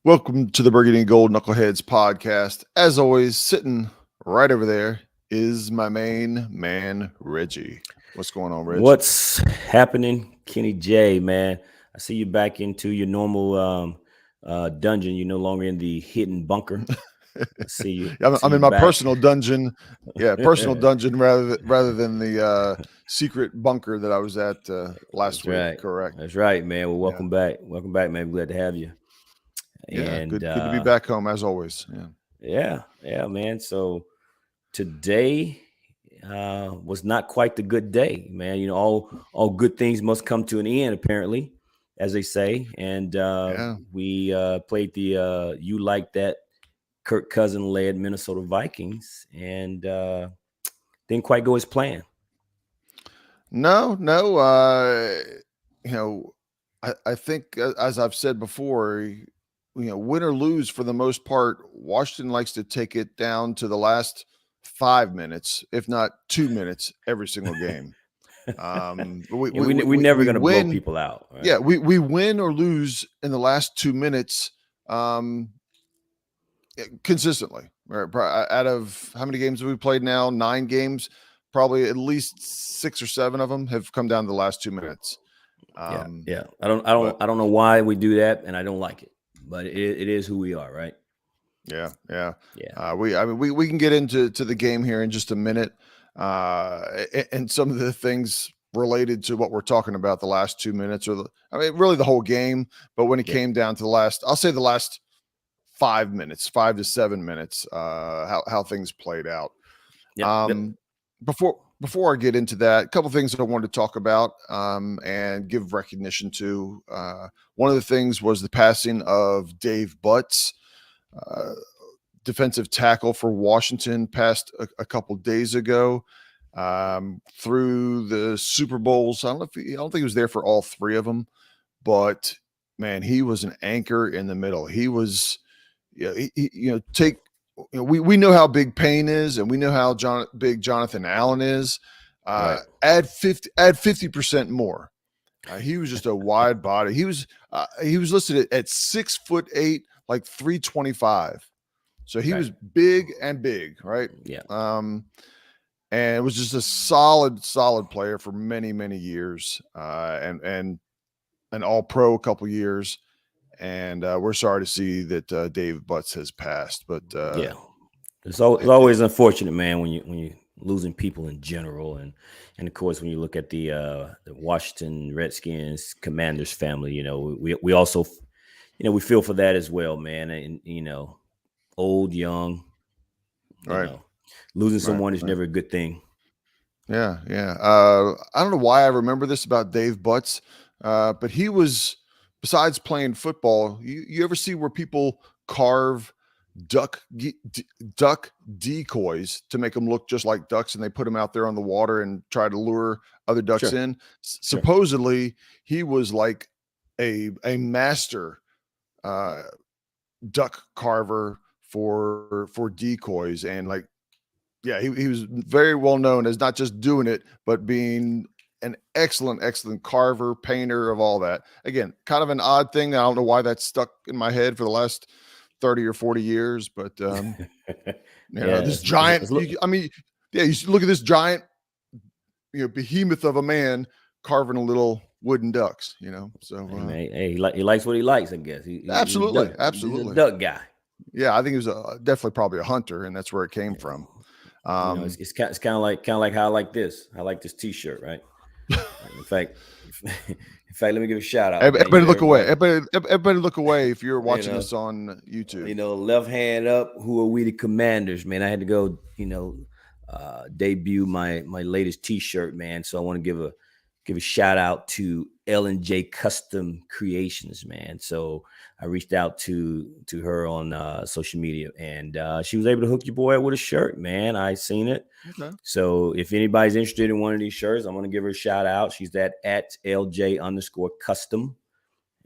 Welcome to the Burgundy and Gold Knuckleheads podcast. As always, sitting right over there is my main man, Reggie. What's going on, Reg? What's happening, Kenny J, man? I see you back into your normal dungeon. You're no longer in the hidden bunker. I see you. I'm, See I'm you in my back. personal dungeon. Yeah, personal dungeon rather than the secret bunker that I was at last That's week. right. Correct. That's right, man. Well, Yeah. welcome back. Welcome back, man. Glad to have you. Yeah. And Good to be back home as always. Yeah. yeah, man. So today was not quite the good day, man. You know, all good things must come to an end, apparently, as they say. And Yeah. we played the You Like That Kirk Cousin led Minnesota Vikings, and didn't quite go as planned. No. You know, I think as I've said before, win or lose for the most part, Washington likes to take it down to the last 5 minutes, if not 2 minutes, every single game. We And we we we, never we gonna blow win. people out, right? Yeah, we win or lose in the last 2 minutes um, consistently. Right? Out of how many games have we played now? 9 games. Probably at least 6 or 7 of them have come down to the last 2 minutes. Um, Yeah. but I don't know why we do that, and I don't like it, but it is who we are, right? Yeah. Yeah. We can get into the game here in just a minute, and some of the things related to what we're talking about the last 2 minutes, really the whole game. But when it Yeah. came down to I'll say the last 5 minutes, 5 to 7 minutes, how things played out. Yep. Um, before I get into that, a couple things that I wanted to talk about and give recognition to. One of the things was the passing of Dave Butts. Uh, Defensive tackle for Washington passed a couple days ago through the Super Bowls. I don't think he was there for all 3 of them, but man, he was an anchor in the middle. He was, we know how big Payne is, and we know how big Jonathan Allen is. Right. Add 50% more. He was just a wide body. He was listed at 6'8", like 325. So he Right. was big and big, right? Yeah. And it was just a solid player for many years, and an All Pro a couple years. And we're sorry to see that Dave Butts has passed, but Yeah. It's always unfortunate, man, when you losing people in general, and of course when you look at the Washington Redskins Commanders family, you know, we also, you know, we feel for that as well, man, and you know, old, young, you right, know, losing right, someone is right. never a good thing. Yeah. I don't know why I remember this about Dave Butts, but he was, besides playing football, you ever see where people carve duck duck decoys to make them look just like ducks, and they put them out there on the water and try to lure other ducks Sure. in? Sure. Supposedly, he was like a master uh, duck carver for decoys, and like, yeah, he was very well known as not just doing it, but being an excellent carver, painter of all that. Again, kind of an odd thing. I don't know why that's stuck in my head for the last 30 or 40 years, but Yeah, this giant, I mean, yeah, you look at this giant, behemoth of a man carving a little wooden ducks, so hey, man, hey, he likes what he likes, I guess. He's a absolutely, duck. He's a absolutely. duck guy. Yeah, I think he was definitely probably a hunter, and that's where it came Yeah. from. You know, it's kind of like how I like this. I like this T-shirt, right? In fact, let me give a shout out, man. You Everybody know, look away. everybody, Everybody look away if you're you watching know, this on YouTube. left hand up. Who are we, the Commanders, man? I had to go, debut my latest T-shirt, man. So I want to give a shout out to L&J Custom Creations, man. So I reached out to her on social media, and she was able to hook your boy up with a shirt, man. I seen it. Okay. So if anybody's interested in one of these shirts, I'm going to give her a shout out. She's at LJ_custom.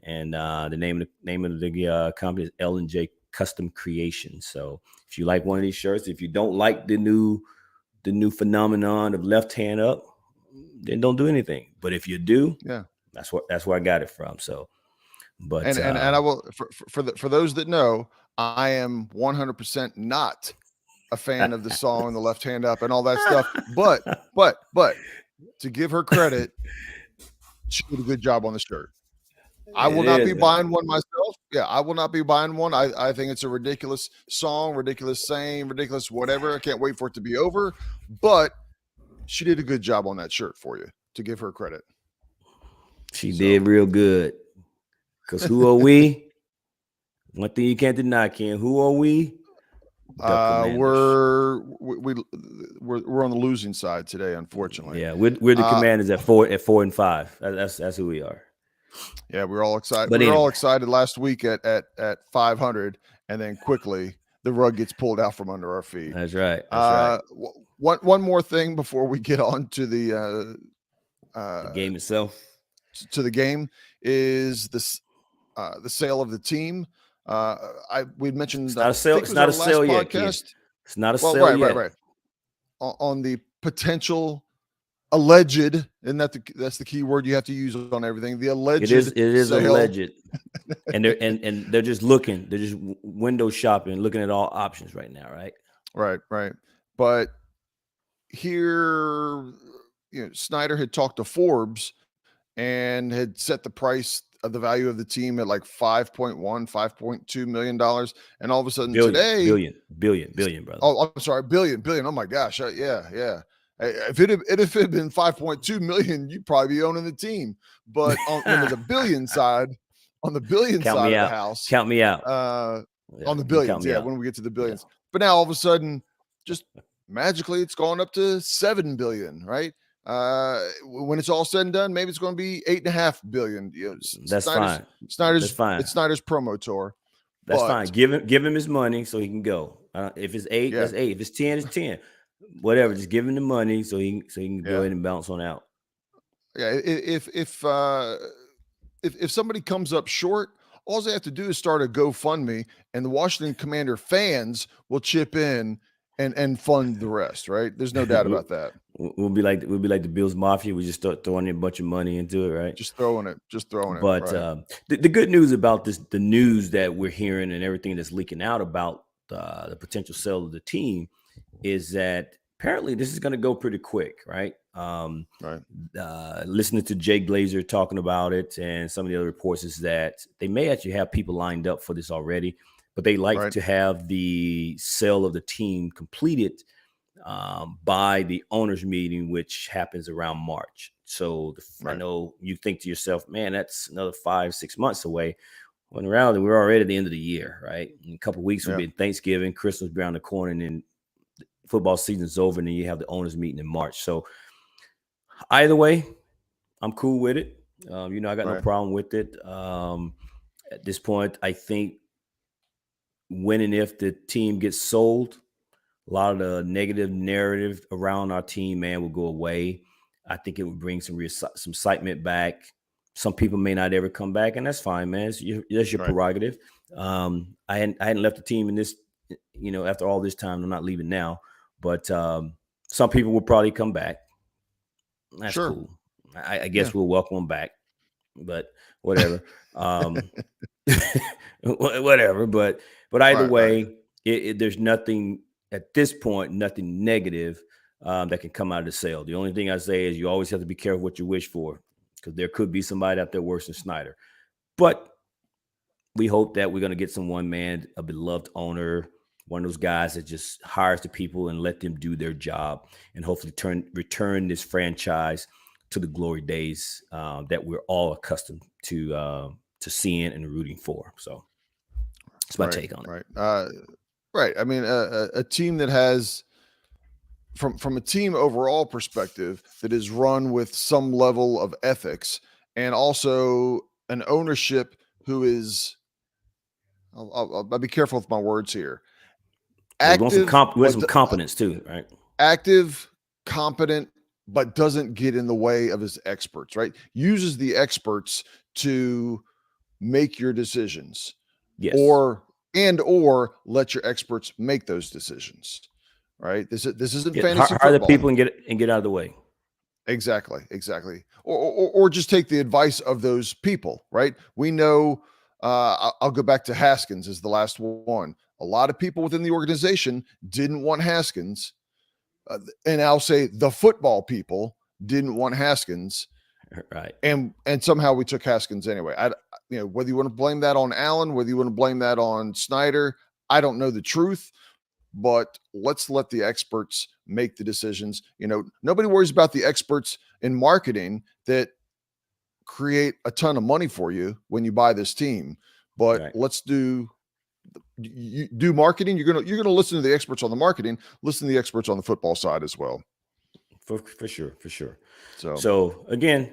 And the name of the company is L&J Custom Creations. So if you like one of these shirts, if you don't like the new phenomenon of left hand up, then don't do anything. But if you do, Yeah. that's where I got it from. So But and I will for those that know, I am 100% not a fan of the song "The Left Hand Up" and all that stuff. But to give her credit, she did a good job on the shirt. I will it not be is, man. buying one myself. Yeah, I will not be buying one. I think it's a ridiculous song, ridiculous saying, ridiculous whatever. I can't wait for it to be over. But she did a good job on that shirt for you, to give her credit. She did real good. Because who are we? One thing you can't deny, Ken. Who are we? The Commanders. We're on the losing side today, unfortunately. Yeah, we're the Commanders at 4-5. That's who we are. Yeah, we were all excited. But we were anyway. all excited last week at 500, and then quickly the rug gets pulled out from under our feet. That's right. That's right. One more thing before we get on to the game itself. To the game is this the sale of the team. We'd mentioned it's not a sale. It's not a sale yet, Ken. It's not a sale yet. Right. On the potential alleged, and that's the key word you have to use on everything. The alleged. It is sale. Alleged, and they're just looking. They're just window shopping, looking at all options right now. Right. But here, Snyder had talked to Forbes and had set the price of the value of the team at like $5.2 million. And all of a sudden today, billion, brother. Oh, I'm sorry. Billion. Oh my gosh. Yeah. If it had been 5.2 million, you'd probably be owning the team. But on the billion side, of the house, count me out. On the billions, when we get to the billions. Yeah. But now all of a sudden, just magically, it's gone up to 7 billion, right? When it's all said and done, maybe it's going to be 8.5 billion. That's fine. That's fine. It's Snyder's promo tour. That's fine. Give him his money so he can go. If it's 8, that's 8. If it's 10, it's 10. Whatever. Just give him the money so he can go ahead and bounce on out. Yeah. If somebody comes up short, all they have to do is start a GoFundMe, and the Washington Commander fans will chip in and fund the rest. Right? There's no doubt about that. We'll be like the Bills Mafia. We just start throwing a bunch of money into it, right? Just throwing it. But right. The good news about this, the news that we're hearing and everything that's leaking out about the potential sale of the team, is that apparently this is going to go pretty quick, right? Listening to Jay Glazer talking about it, and some of the other reports is that they may actually have people lined up for this already, but they like to have the sale of the team completed by the owners meeting, which happens around March. So I know you think to yourself, man, that's another 5-6 months away. When around we're already at the end of the year, right? In a couple of weeks will be Thanksgiving, Christmas be around the corner, and then football season's over, and then you have the owners meeting in March. So either way, I'm cool with it. I got no problem with it. At this point, I think when and if the team gets sold, a lot of the negative narrative around our team, man, will go away. I think it would bring some excitement back. Some people may not ever come back, and that's fine, man. That's your prerogative. I hadn't left the team in this, after all this time. I'm not leaving now, but some people will probably come back. That's cool. I guess we'll welcome them back, but whatever. Whatever. But either way, there's nothing at this point, nothing negative that can come out of the sale. The only thing I say is you always have to be careful what you wish for, because there could be somebody out there worse than Snyder. But we hope that we're going to get one man, a beloved owner, one of those guys that just hires the people and let them do their job, and hopefully return this franchise to the glory days that we're all accustomed to seeing and rooting for. So that's my take on it. Right. I mean, a team that has, from a team overall perspective, that is run with some level of ethics, and also an ownership who is, I'll be careful with my words here. Active, with some competence too, right? Active, competent, but doesn't get in the way of his experts, right? Uses the experts to make your decisions. Yes. Or let your experts make those decisions, right? This isn't fantasy football. Hire the people and get out of the way. Exactly. Or just take the advice of those people, right? We know. I'll go back to Haskins as the last one. A lot of people within the organization didn't want Haskins, and I'll say the football people didn't want Haskins, Right. and somehow we took Haskins anyway. Whether you want to blame that on Allen, whether you want to blame that on Snyder, I don't know the truth, but let's let the experts make the decisions. Nobody worries about the experts in marketing that create a ton of money for you when you buy this team. But Right. let's do marketing. You're gonna listen to the experts on the marketing. Listen to the experts on the football side as well. For sure. So So again,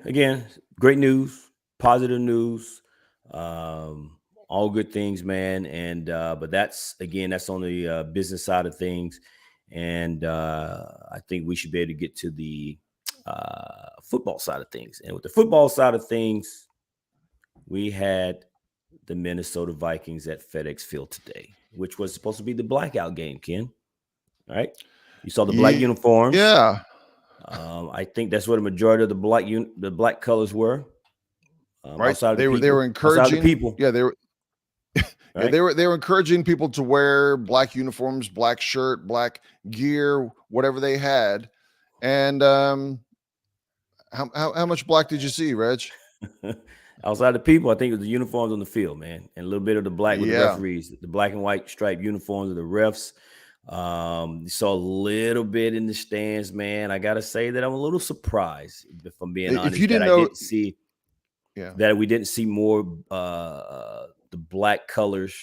great news, positive news, all good things, man. And but that's on the business side of things, and I think we should be able to get to the football side of things. And with the football side of things, we had the Minnesota Vikings at FedEx Field today, which was supposed to be the blackout game. Ken, all right? You saw the black uniforms. yeah. I think that's where the majority of the black colors were. Right. Outside of the They people, were encouraging. Yeah, they were. Yeah, right? they were encouraging people to wear black uniforms, black shirt, black gear, whatever they had. And how much black did you see, Reg? Outside the people, I think it was the uniforms on the field, man, and a little bit of the black with the Yeah. referees, the black and white striped uniforms of the refs. You saw a little bit in the stands, man. I gotta say that I'm a little surprised, if I'm being honest, If you didn't that know, I didn't see yeah, that we didn't see more the black colors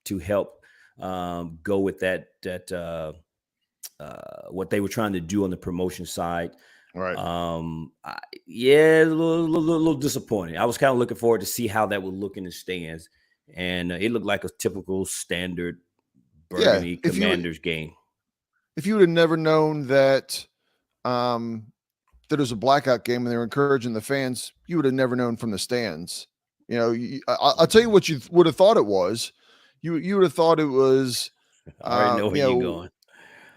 to help go with that what they were trying to do on the promotion side. right. Yeah, a little disappointing. I was kind of looking forward to see how that would look in the stands, and it looked like a typical standard Yeah, Burgundy Commanders game. if you would have never known that that it was a blackout game and they were encouraging the fans, you would have never known from the stands. I'll tell you what you would have thought it was. You would have thought it was. I already know where you're going.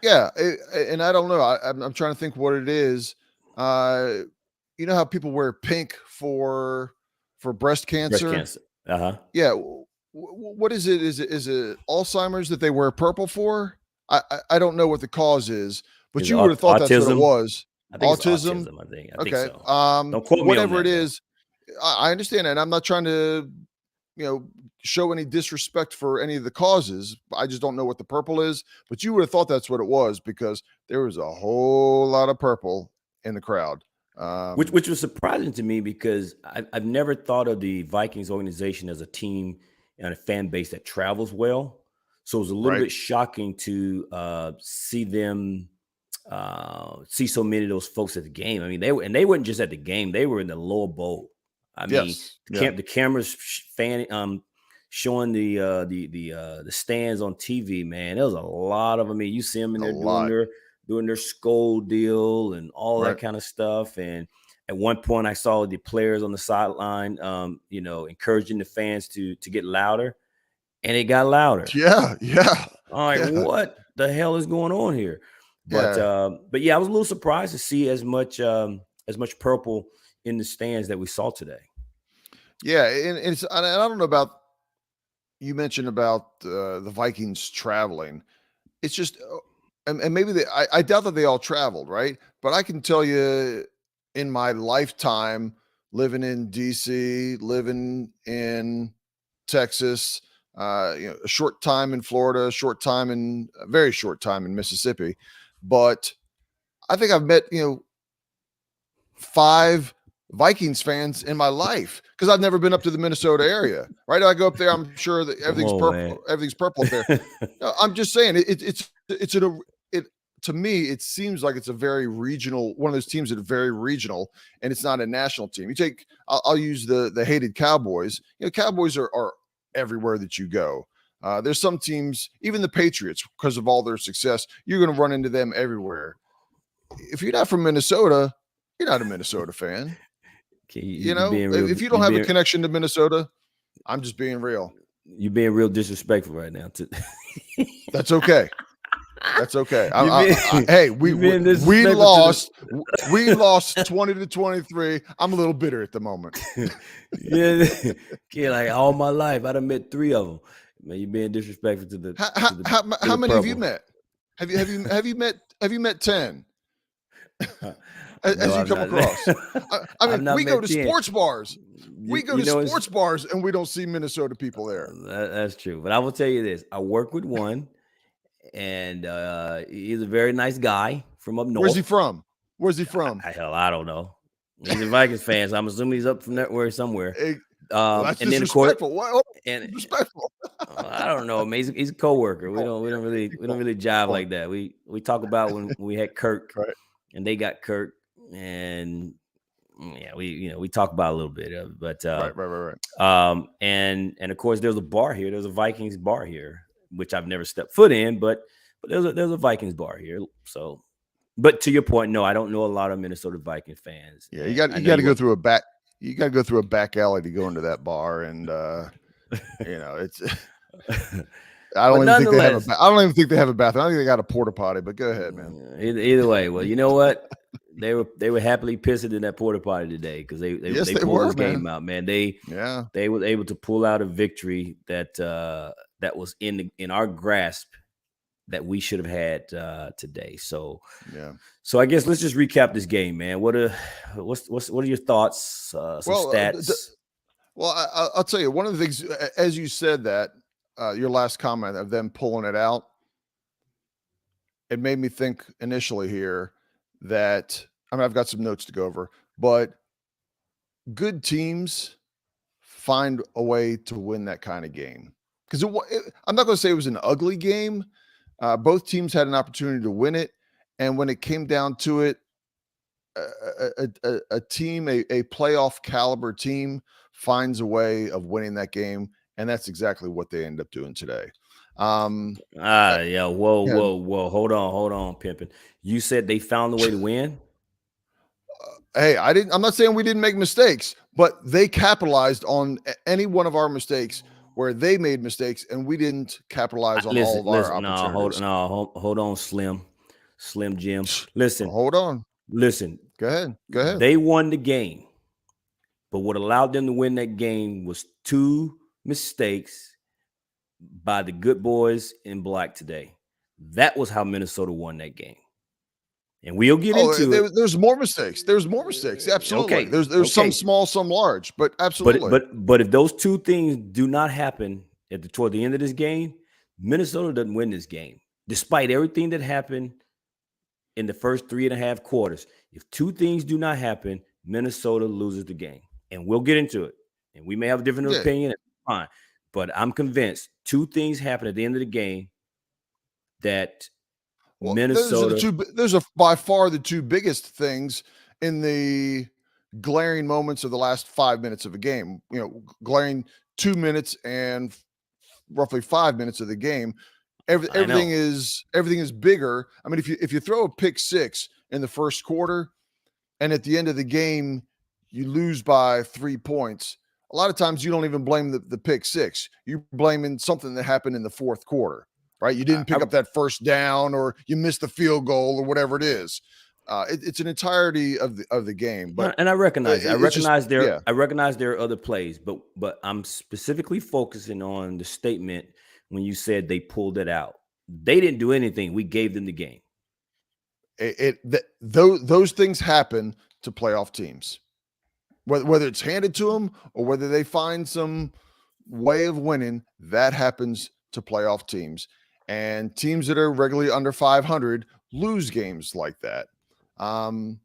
Yeah, and I don't know. I'm trying to think what it is. You know how people wear pink for breast cancer? Breast cancer. Yeah. What is it? Is it Alzheimer's that they wear purple for? I don't know what the cause is, but you would have thought that's what it was. I think Autism. It's autism. I think Okay. so. Don't quote me whatever on that, it is, I understand that. And I'm not trying to, show any disrespect for any of the causes. I just don't know what the purple is. But you would have thought that's what it was because there was a whole lot of purple in the crowd. Which was surprising to me because I've never thought of the Vikings organization as a team and a fan base that travels well. So it was a little bit shocking to see them see so many of those folks at the game. I mean, they weren't just at the game; they were in the lower bowl. I mean, the cameras showing the stands on TV. Man, there was a lot of. I mean, you see them in there doing their skull deal and all that kind of stuff. And at one point, I saw the players on the sideline, encouraging the fans to get louder, and it got louder. Yeah. All right, what the hell is going on here? But yeah, I was a little surprised to see as much purple in the stands that we saw today. Yeah, and I don't know about you mentioned about the Vikings traveling. It's just, and maybe I doubt that they all traveled, right? But I can tell you, in my lifetime, living in DC, living in Texas, a short time in Florida, a very short time in Mississippi, but I think I've met 5 Vikings fans in my life because I've never been up to the Minnesota area. Right? I go up there, I'm sure that everything's purple. Man. Everything's purple up there. No, I'm just saying to me, it seems like it's a very regional, one of those teams that are very regional, and it's not a national team. You take, I'll use the hated Cowboys. Cowboys are everywhere that you go. There's some teams, even the Patriots, because of all their success, you're going to run into them everywhere. If you're not from Minnesota, you're not a Minnesota fan. If you don't have a connection to Minnesota, I'm just being real. You're being real disrespectful right now. That's okay. That's okay. You Hey, being we disrespectful to lost. We lost 20-23. I'm a little bitter at the moment. the yeah. Kid, like all my life, I done met 3 of them. Man, you being disrespectful to the How, to the to how the many have you purple. met? Have you met 10 No, as you I've come not. across? I I've mean, not we go met to 10. sports bars. We go You to know, it's sports bars and we don't see Minnesota people there. that's true. But I will tell you this: I work with one, and he's a very nice guy from up Where's he north. from? Where's he from? Hell, I don't know. He's a Vikings fan, so I'm assuming he's up from that where somewhere. Well, that's And then of course, disrespectful. What? and Disrespectful. I don't know. Man, he's a coworker. We Keep don't going. really Keep jive going. like that. We talk about when we had Kirk Right. and they got Kirk, and yeah, we talk about a little bit of it, but Right. and of course there's a bar here. There's a Vikings bar here, which I've never stepped foot in, but there's a Vikings bar here. So, but to your point, no, I don't know a lot of Minnesota Vikings fans. Yeah, And I you know got to you go were. through a back. You got to go through a back alley to go into that bar, and it's. I But don't even think they have a. nonetheless, I don't even think they have a bathroom. I think they got a porta potty. But go ahead, man. either way, well, you know what? They were happily pissing in that porta potty today because Yes, they they pulled were, this game man. out, man. Yeah. They were able to pull out a victory that that was in our grasp that we should have had today. So Yeah. so I guess let's just recap this game, man. What are your thoughts? Some Well, stats. I'll tell you one of the things as you said that your last comment of them pulling it out, it made me think initially here that I've got some notes to go over, but good teams find a way to win that kind of game because I'm not going to say it was an ugly game. Both teams had an opportunity to win it, and when it came down to it, a team, a playoff caliber team, finds a way of winning that game, and that's exactly what they end up doing today. Yeah. Yeah, Whoa. Hold on, pimping. You said they found a way to win. hey, I'm not saying we didn't make mistakes, but they capitalized on any one of our mistakes where they made mistakes, and we didn't capitalize on all of our Listen. opportunities. Hold on, Slim Jim. Listen, Hold on. listen. Go ahead. Go ahead. They won the game, but what allowed them to win that game was 2 mistakes by the good boys in black today. That was how Minnesota won that game. And we'll get into it. There's more mistakes. There's more mistakes. Absolutely. Okay. There's some small, some large, but absolutely. But if those 2 things do not happen toward the end of this game, Minnesota doesn't win this game. Despite everything that happened in the first 3.5 quarters, if 2 things do not happen, Minnesota loses the game. And we'll get into it. And we may have a different opinion. Fine. But I'm convinced 2 things happen at the end of the game that Minnesota. Those are by far the 2 biggest things in the glaring moments of the last 5 minutes of a game. Glaring 2 minutes and roughly 5 minutes of the game. Everything is bigger. I mean, if you throw a pick 6 in the first quarter, and at the end of the game you lose by 3 points, a lot of times you don't even blame the pick 6. You're blaming something that happened in the fourth quarter. Right, you didn't pick up that first down, or you missed the field goal, or whatever it is. It's an entirety of the game. But and I recognize I recognize there are other plays, but I'm specifically focusing on the statement when you said they pulled it out. They didn't do anything. We gave them the game. Those things happen to playoff teams, whether it's handed to them or whether they find some way of winning. That happens to playoff teams. And teams that are regularly under 500 lose games like that. And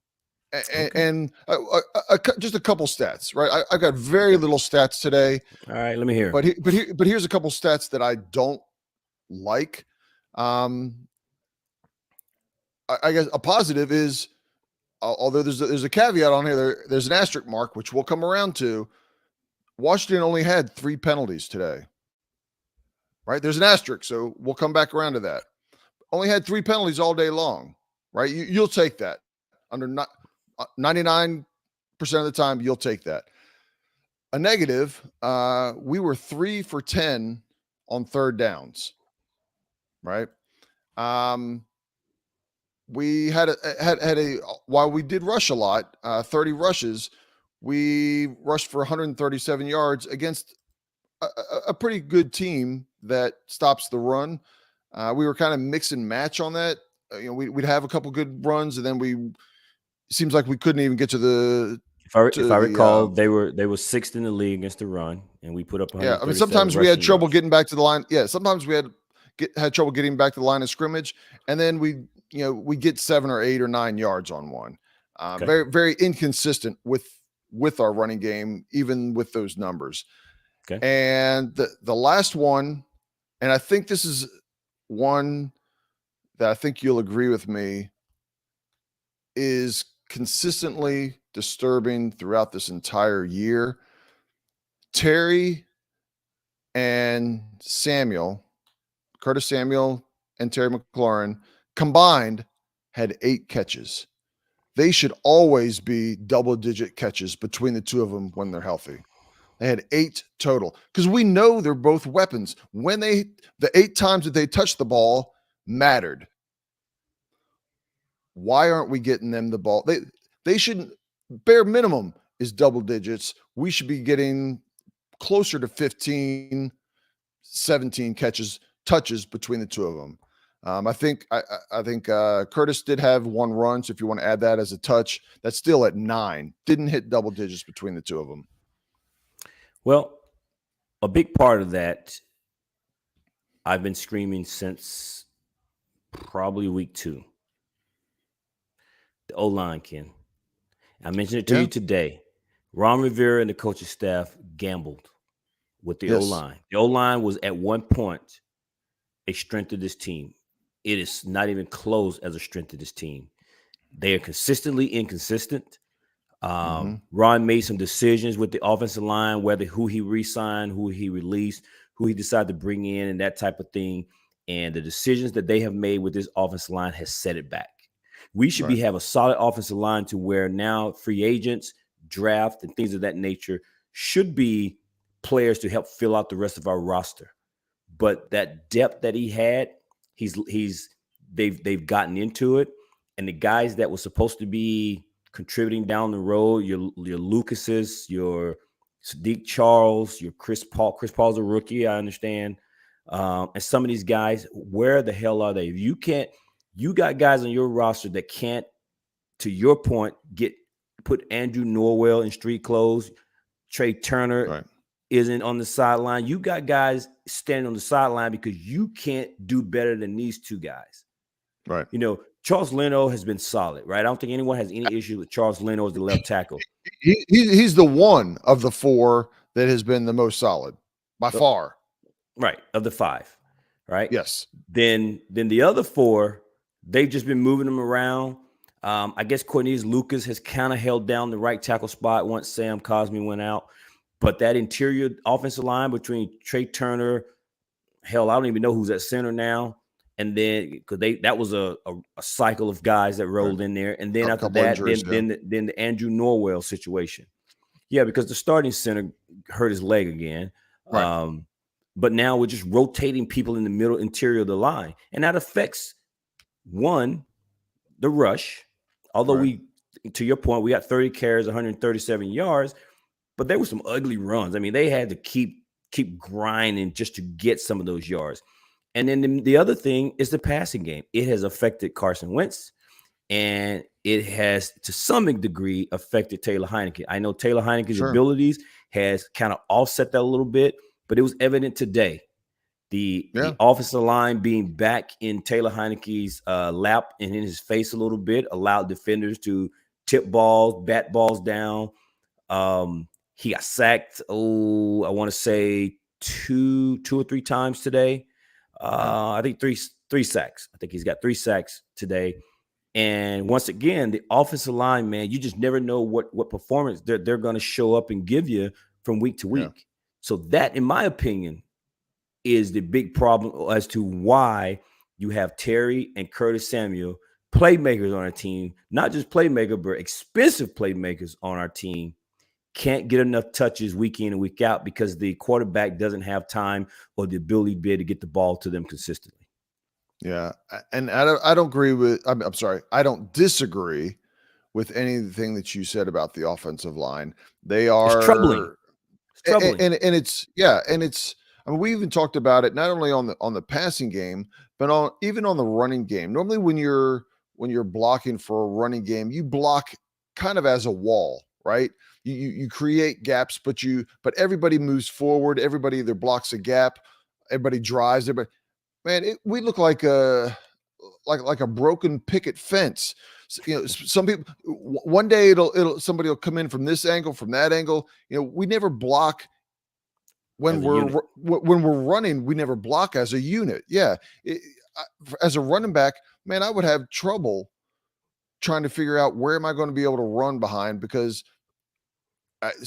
just a couple stats, right? I got very little stats today. All right, let me hear. But here's a couple stats that I don't like. I guess a positive is, although there's a caveat on here, there's an asterisk mark, which we'll come around to. Washington only had 3 penalties today. Right? There's an asterisk, so we'll come back around to that. Only had 3 penalties all day long, right? You'll take that. Under 99% of the time, you'll take that. A negative, we were 3 for 10 on third downs, right? We had a while we did rush a lot, 30 rushes. We rushed for 137 yards against a pretty good team that stops the run. We were kind of mix and match on that. We'd have a couple good runs, and then seems like we couldn't even get to the If to I the recall, they were sixth in the league against the run, and we put up yeah. I mean, 137 sometimes we had rushing trouble yards. getting back to the line. Yeah, sometimes we had trouble getting back to the line of scrimmage, and then we get 7 or 8 or 9 yards on one. Okay. Very very inconsistent with our running game, even with those numbers. Okay. And the last one, and I think this is one that I think you'll agree with me, is consistently disturbing throughout this entire year. Terry and Curtis Samuel and Terry McLaurin combined had 8 catches. They should always be double-digit catches between the two of them when they're healthy. They had 8 total because we know they're both weapons. The 8 times that they touched the ball mattered. Why aren't we getting them the ball? They shouldn't. Bare minimum is double digits. We should be getting closer to 15, 17 touches between the two of them. I think Curtis did have 1 run. So if you want to add that as a touch, that's still at 9. Didn't hit double digits between the two of them. Well, a big part of that, I've been screaming since probably week 2. The O-line, Ken. I mentioned it to Yeah. you today. Ron Rivera and the coaching staff gambled with the Yes. O-line. The O-line was at one point a strength of this team. It is not even close as a strength of this team. They are consistently inconsistent. Ron made some decisions with the offensive line, who he re-signed, who he released, who he decided to bring in, and that type of thing. And the decisions that they have made with this offensive line has set it back. We should have a solid offensive line to where now free agents, draft, and things of that nature should be players to help fill out the rest of our roster. But that depth that he had, they've gotten into it, and the guys that were supposed to be contributing down the road, your Lucases, your Sadiq Charles, your Chris Paul. Chris Paul's a rookie, I understand. And some of these guys, where the hell are they? You got guys on your roster that can't, to your point, put Andrew Norwell in street clothes. Trey Turner isn't on the sideline. You got guys standing on the sideline because you can't do better than these two guys. Right. Charles Leno has been solid, right? I don't think anyone has any issue with Charles Leno as the left tackle. He's the one of the 4 that has been the most solid by far. Right, of the 5, right? Yes. Then the other 4, they've just been moving them around. I guess Cornelius Lucas has kind of held down the right tackle spot once Sam Cosmi went out. But that interior offensive line between Trey Turner, hell, I don't even know who's at center now. And then because that was a cycle of guys that rolled in there. And then after that, injuries, then the Andrew Norwell situation. Yeah, because the starting center hurt his leg again. Right. But now we're just rotating people in the middle interior of the line. And that affects, one, the rush. Although to your point, we got 30 carries, 137 yards, but there were some ugly runs. I mean, they had to keep grinding just to get some of those yards. And then the other thing is the passing game. It has affected Carson Wentz, and it has, to some degree, affected Taylor Heinicke. I know Taylor Heinicke's abilities has kind of offset that a little bit, but it was evident today. The offensive line being back in Taylor Heinicke's lap and in his face a little bit allowed defenders to tip balls, bat balls down. He got sacked, I want to say two or 3 times today. I think three sacks. I think he's got 3 sacks today. And once again, the offensive line, man, you just never know what performance they're going to show up and give you from week to week. Yeah. So that, in my opinion, is the big problem as to why you have Terry and Curtis Samuel, playmakers on our team, not just playmaker, but expensive playmakers on our team, can't get enough touches week in and week out because the quarterback doesn't have time or the ability to be able to get the ball to them consistently. Yeah, and I don't agree with. I'm sorry, I don't disagree with anything that you said about the offensive line. They It's troubling. are, It's troubling. and it's yeah, and it's. I mean, we even talked about it not only on the passing game, but on even on the running game. Normally, when you're blocking for a running game, you block kind of as a wall, right? You create gaps, but everybody moves forward. Everybody either blocks a gap, everybody drives. Everybody, man, we look like a broken picket fence. Some people one day it'll somebody will come in from this angle, from that angle. We never block As a unit. when we're running. We never block as a unit. Yeah, as a running back, man, I would have trouble trying to figure out where am I going to be able to run behind because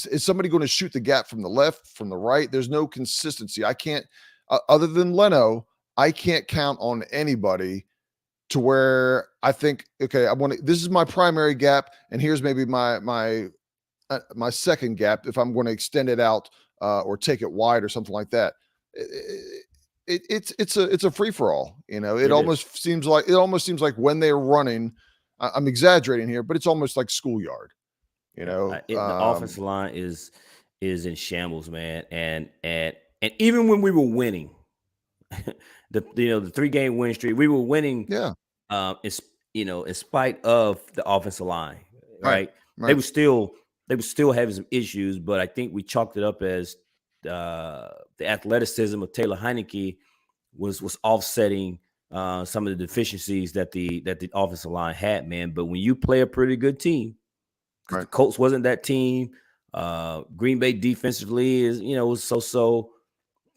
is somebody going to shoot the gap from the left, from the right? There's no consistency. I can't, other than Leno, I can't count on anybody to where I think, okay, I want to. This is my primary gap, and here's maybe my second gap if I'm going to extend it out or take it wide or something like that. It's a free for all. It It is. almost seems like when they're running. I'm exaggerating here, but it's almost like schoolyard. You Yeah, know, the offensive line is in shambles, man, and even when we were winning, the 3-game win streak, we were winning. yeah, It's in spite of the offensive line, right, right? They right, were still having some issues, but I think we chalked it up as the athleticism of Taylor Heineke was offsetting some of the deficiencies that the offensive line had, man. But when you play a pretty good team, because the right. Colts wasn't that team. Green Bay defensively was so,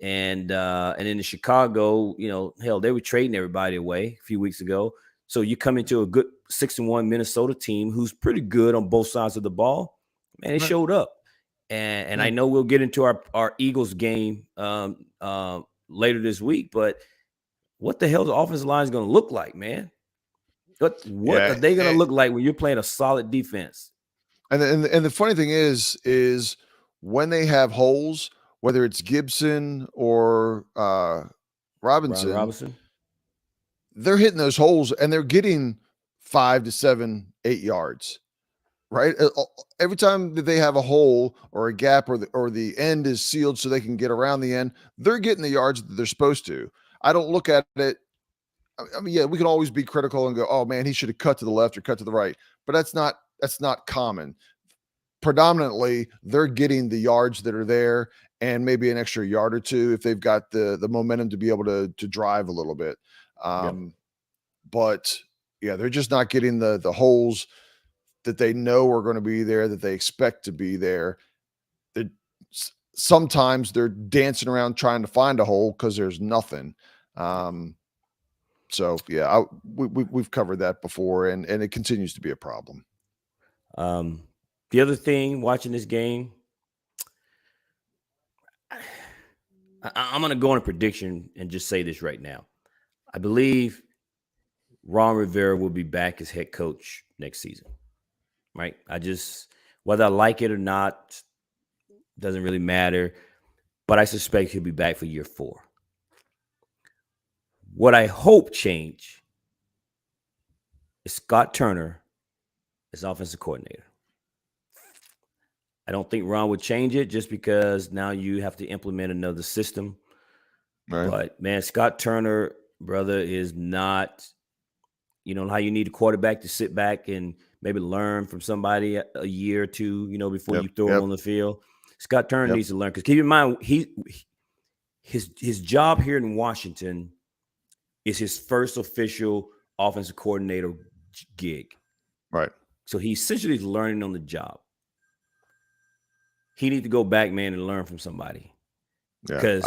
and in the Chicago, hell, they were trading everybody away a few weeks ago. So you come into a good 6-1 Minnesota team who's pretty good on both sides of the ball. Man, it Right. showed up, and Yeah. I know we'll get into our Eagles game later this week, but what the hell the offensive line is going to look like, man? What are Yeah. they going to look like when you're playing a solid defense? And the funny thing is when they have holes, whether it's Gibson or Brian Robinson, Robinson. they're hitting those holes and they're getting 5 to 7, 8 yards. Right. Every time that they have a hole or a gap or the end is sealed so they can get around the end, they're getting the yards that they're supposed to. I don't look at it. I mean, yeah, we can always be critical and go, "Oh man, he should have cut to the left or cut to the right," but that's not common. Predominantly, they're getting the yards that are there and maybe an extra yard or two if they've got the momentum to be able to drive a little bit. Yep. But yeah, they're just not getting the holes that they know are going to be there, that they expect to be there. They're, sometimes they're dancing around trying to find a hole because there's nothing. So yeah, we've covered that before, and it continues to be a problem. The other thing, watching this game, I'm going to go on a prediction and just say this right now. I believe Ron Rivera will be back as head coach next season. Right? Whether I like it or not, doesn't really matter. But I suspect he'll be back for year 4. What I hope change is Scott Turner as offensive coordinator. I don't think Ron would change it just because now you have to implement another system. Right. But man, Scott Turner, brother, is not, how you need a quarterback to sit back and maybe learn from somebody a year or two, before you throw him on the field. Scott Turner needs to learn, because keep in mind, his job here in Washington is his first official offensive coordinator gig. Right. So he essentially is learning on the job. He needs to go back, man, and learn from somebody. Because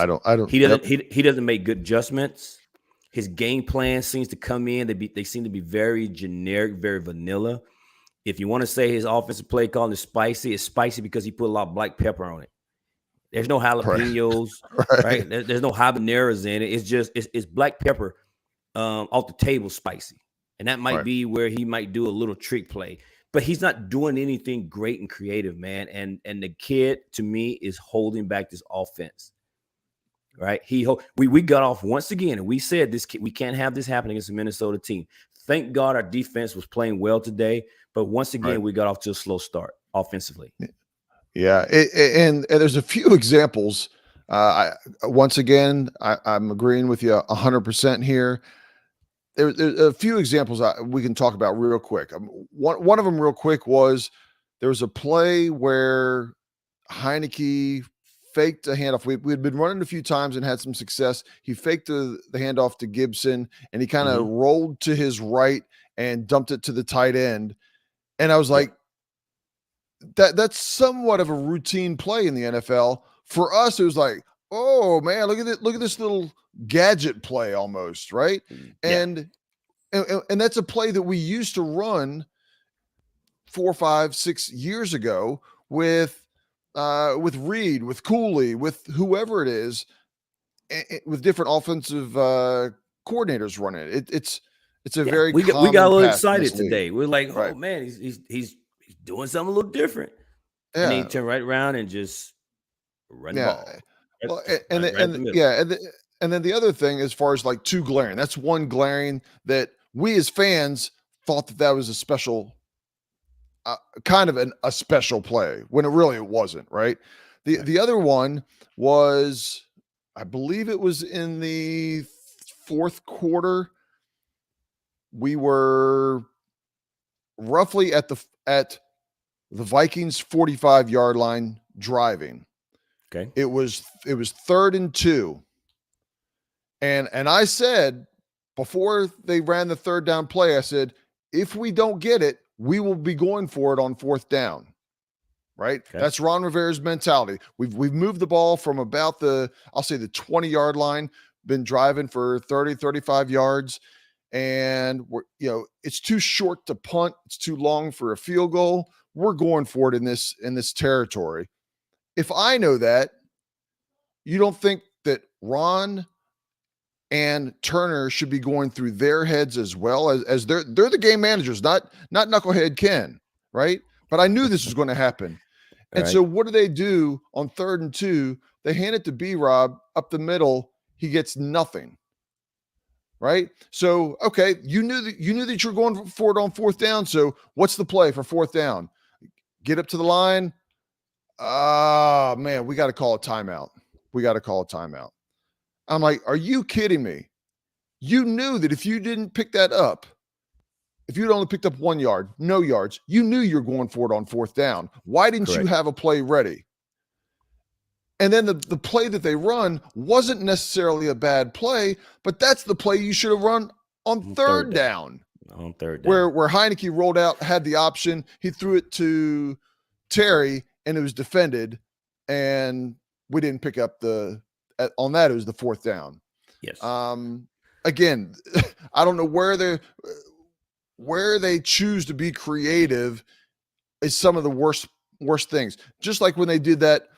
he doesn't make good adjustments. His game plan seems to come in. They seem to be very generic, very vanilla. If you want to say his offensive play calling is spicy, it's spicy because he put a lot of black pepper on it. There's no jalapenos, right? There's no habaneros in it. It's just it's black pepper off the table spicy. And that might be where he might do a little trick play. But he's not doing anything great and creative, man. And the kid, to me, is holding back this offense. right? We got off once again, and we said this: we can't have this happen against the Minnesota team. Thank God our defense was playing well today, but once again Right. we got off to a slow start offensively. Yeah, and there's a few examples. Once again, I'm agreeing with you 100% here. There's a few examples we can talk about real quick. One of them, real quick, was there was a play where Heineke faked a handoff. We had been running a few times and had some success. He faked the handoff to Gibson, and he kind of rolled to his right and dumped it to the tight end. And I was like, that's somewhat of a routine play in the NFL. For us, it was like, oh man, look at it, look at this little gadget play almost, right? Yeah. And that's a play that we used to run 4, 5, 6 years ago with Reed, with Cooley, with whoever it is, with different offensive coordinators running it. It's a very we got a common little pass in this excited today. league. We're like, oh Right. man, he's doing something a little different. And then Yeah. he turned right around and just run the Yeah. ball. Well, Right in the middle. yeah, and then the other thing, as far as like two glaring, that's one glaring that we as fans thought that was a special, kind of a special play when it wasn't, right? The other one was, I believe it was in the fourth quarter. We were roughly at the Vikings 45-yard line driving. Okay. It was 3rd and 2. And I said, before they ran the third down play, I said, if we don't get it, we will be going for it on 4th down. Right? Okay. That's Ron Rivera's mentality. We've moved the ball from about the 20-yard line, been driving for 30, 35 yards. And it's too short to punt. It's too long for a field goal. We're going for it in this territory. If I know that, you don't think that Ron and Turner should be going through their heads as well, as they're the game managers, not Knucklehead Ken, right? But I knew this was going to happen. And so what do on 3rd and 2? They hand it to B-Rob up the middle. He gets nothing. Right? So, okay, you knew that you were going for it on 4th down. So what's the play for 4th down? Get up to the line. Man, we got to call a timeout. I'm like, are you kidding me? You knew that if you didn't pick that up, if you'd only picked up 1 yard, no yards, you knew you were going for it on 4th down. Why didn't you have a play ready? And then the play that they run wasn't necessarily a bad play, but that's the play you should have run on third down. On 3rd down. Where Heineke rolled out, had the option. He threw it to Terry, and it was defended, and we didn't pick up on that. It was the 4th down. Yes. Again, I don't know where they choose to be creative is some of the worst things. Just like when they did that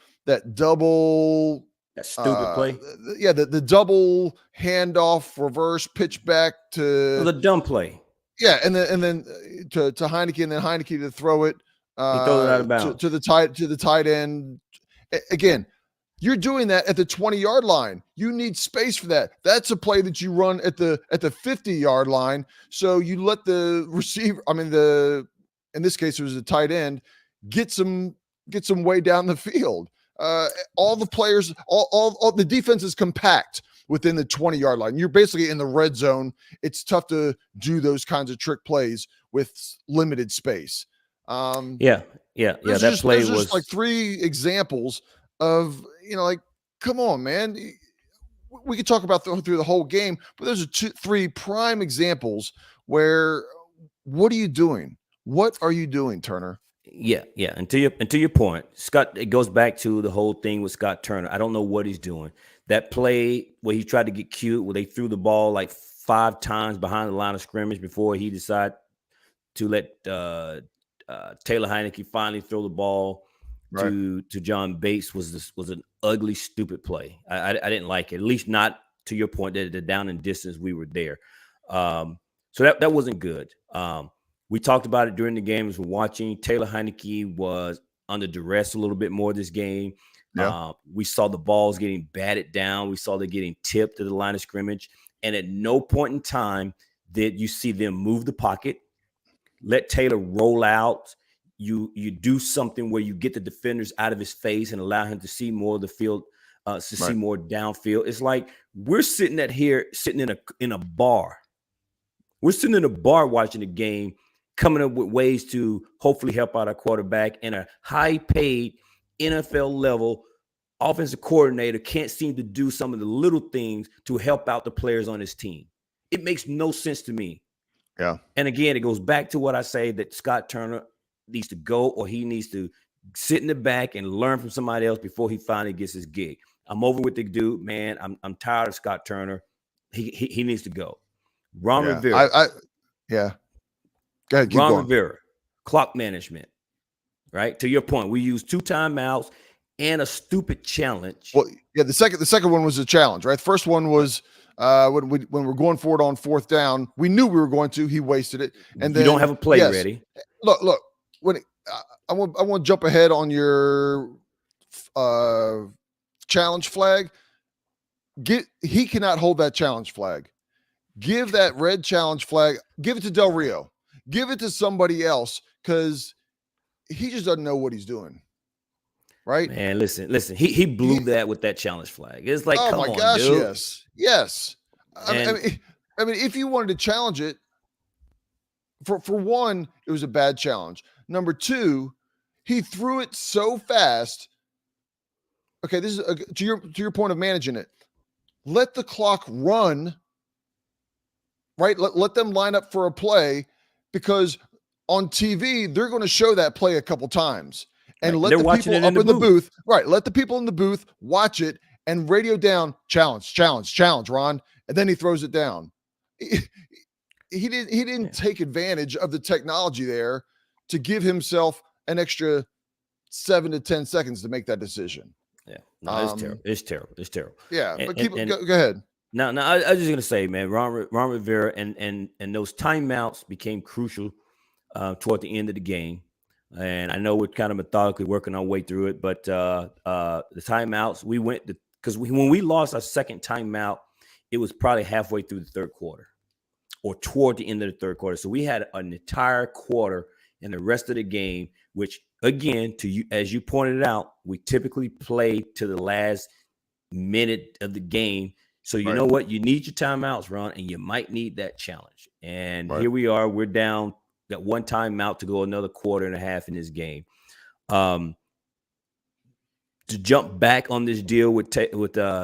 double, that stupid play. Yeah, the double handoff reverse pitch back to the dumb play. Yeah, and then to Heineke, and then Heineke to throw it. He throws it out of bounds to the tight end. Again, you're doing that at the 20-yard line. You need space for that. That's a play that you run at the 50-yard line. So you let the receiver, in this case it was a tight end, get some way down the field. All the players, all the defense is compact within the 20-yard line. You're basically in the red zone. It's tough to do those kinds of trick plays with limited space. That play was just like 3 examples of, like, come on, man. We could talk about through the whole game, but those are 3 prime examples where, what are you doing? What are you doing, Turner? Yeah. And to your point, Scott, it goes back to the whole thing with Scott Turner. I don't know what he's doing. That play where he tried to get cute, where they threw the ball like 5 times behind the line of scrimmage before he decided to let Taylor Heineke finally throw the ball to John Bates was an ugly, stupid play. I didn't like it. At least not to your point that the down and distance we were there. So that wasn't good. We talked about it during the game as we're watching. Taylor Heineke was under duress a little bit more this game. Yeah. We saw the balls getting batted down. We saw them getting tipped to the line of scrimmage. And at no point in time did you see them move the pocket, let Taylor roll out. You do something where you get the defenders out of his face and allow him to see more of the field, see more downfield. It's like we're sitting in a bar. We're sitting in a bar watching the game, coming up with ways to hopefully help out our quarterback, and a high-paid NFL level offensive coordinator can't seem to do some of the little things to help out the players on his team. It makes no sense to me. Yeah. And again, it goes back to what I say, that Scott Turner needs to go, or he needs to sit in the back and learn from somebody else before he finally gets his gig. I'm over with the dude, man. I'm tired of Scott Turner. He needs to go. Ron Rivera. Yeah. Go ahead, keep Ron going. Rivera, clock management, right? To your point, we used 2 timeouts and a stupid challenge. Well, yeah, the second one was a challenge, right? The first one was when we're going forward on 4th down. We knew we were going to. He wasted it, and then you don't have a play ready. Look. When I want to jump ahead on your challenge flag. He cannot hold that challenge flag. Give that red challenge flag. Give it to Del Rio. Give it to somebody else, because he just doesn't know what he's doing. Right? Man, listen. He blew that with that challenge flag. It's like, come on, gosh, dude. Yes. I mean, if you wanted to challenge it, for one, it was a bad challenge. Number 2, he threw it so fast. Okay, this is to your point of managing it. Let the clock run. Right? Let them line up for a play, because on TV they're going to show that play a couple times, and let the people up in the booth. Right? Let the people in the booth watch it and radio down challenge, Ron, and then he throws it down. He didn't take advantage of the technology there to give himself an extra 7 to 10 seconds to make that decision. Yeah, no, it's terrible. It's terrible. Yeah, but go ahead. No, I was just gonna say, man, Ron Rivera and those timeouts became crucial toward the end of the game. And I know we're kind of methodically working our way through it, but the timeouts, because when we lost our second timeout, it was probably halfway through the 3rd quarter, or toward the end of the 3rd quarter. So we had an entire quarter and the rest of the game, which, again, as you pointed out, we typically play to the last minute of the game. So you know what? You need your timeouts, Ron, and you might need that challenge. And here we are. We're down that 1 timeout to go another quarter and a half in this game. To jump back on this deal with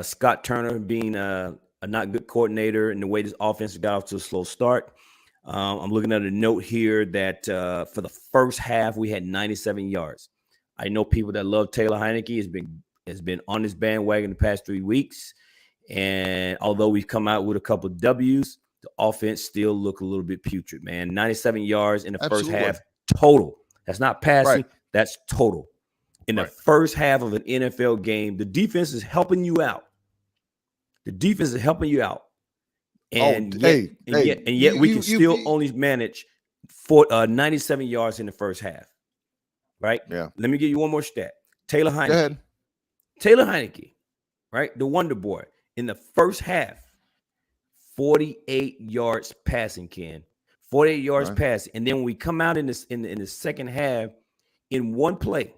Scott Turner being a not good coordinator and the way this offense got off to a slow start, I'm looking at a note here that for the first half we had 97 yards. I know people that love Taylor Heineke has been on this bandwagon the past 3 weeks. And although we've come out with a couple of W's, the offense still look a little bit putrid, man. 97 yards in the first half total. That's not passing. That's total. In the first half of an NFL game, the defense is helping you out. And yet we can still only manage 97 yards in the first half. Right? Yeah. Let me give you one more stat. Taylor Heineke. Go ahead. Taylor Heineke, right? The Wonder Boy. In the first half, 48 yards passing, Ken. 48 yards passing. And then when we come out in the second half, in one play,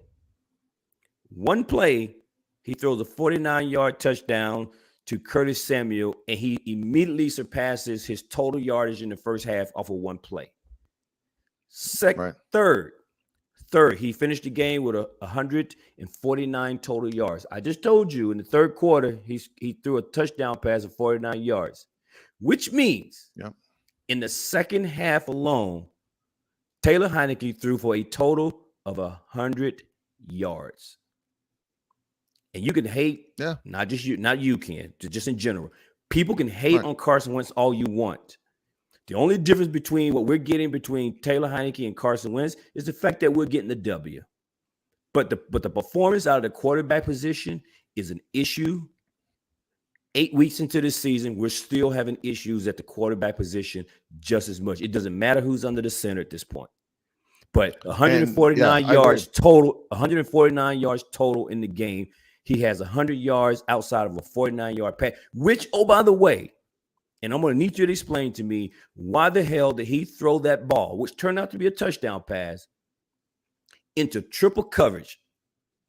he throws a 49-yard touchdown to Curtis Samuel, and he immediately surpasses his total yardage in the first half off of one play. Third, he finished the game with 149 total yards. I just told you in the 3rd quarter, he threw a touchdown pass of 49 yards, which means in the second half alone, Taylor Heineke threw for a total of 100 yards. And you can hate, not you, Ken, just in general. People can hate on Carson Wentz all you want. The only difference between what we're getting between Taylor Heineke and Carson Wentz is the fact that we're getting the W. But the performance out of the quarterback position is an issue. 8 weeks into this season, we're still having issues at the quarterback position just as much. It doesn't matter who's under the center at this point. But 149 yards total in the game. He has 100 yards outside of a 49-yard pass, which, oh, by the way, and I'm going to need you to explain to me why the hell did he throw that ball, which turned out to be a touchdown pass, into triple coverage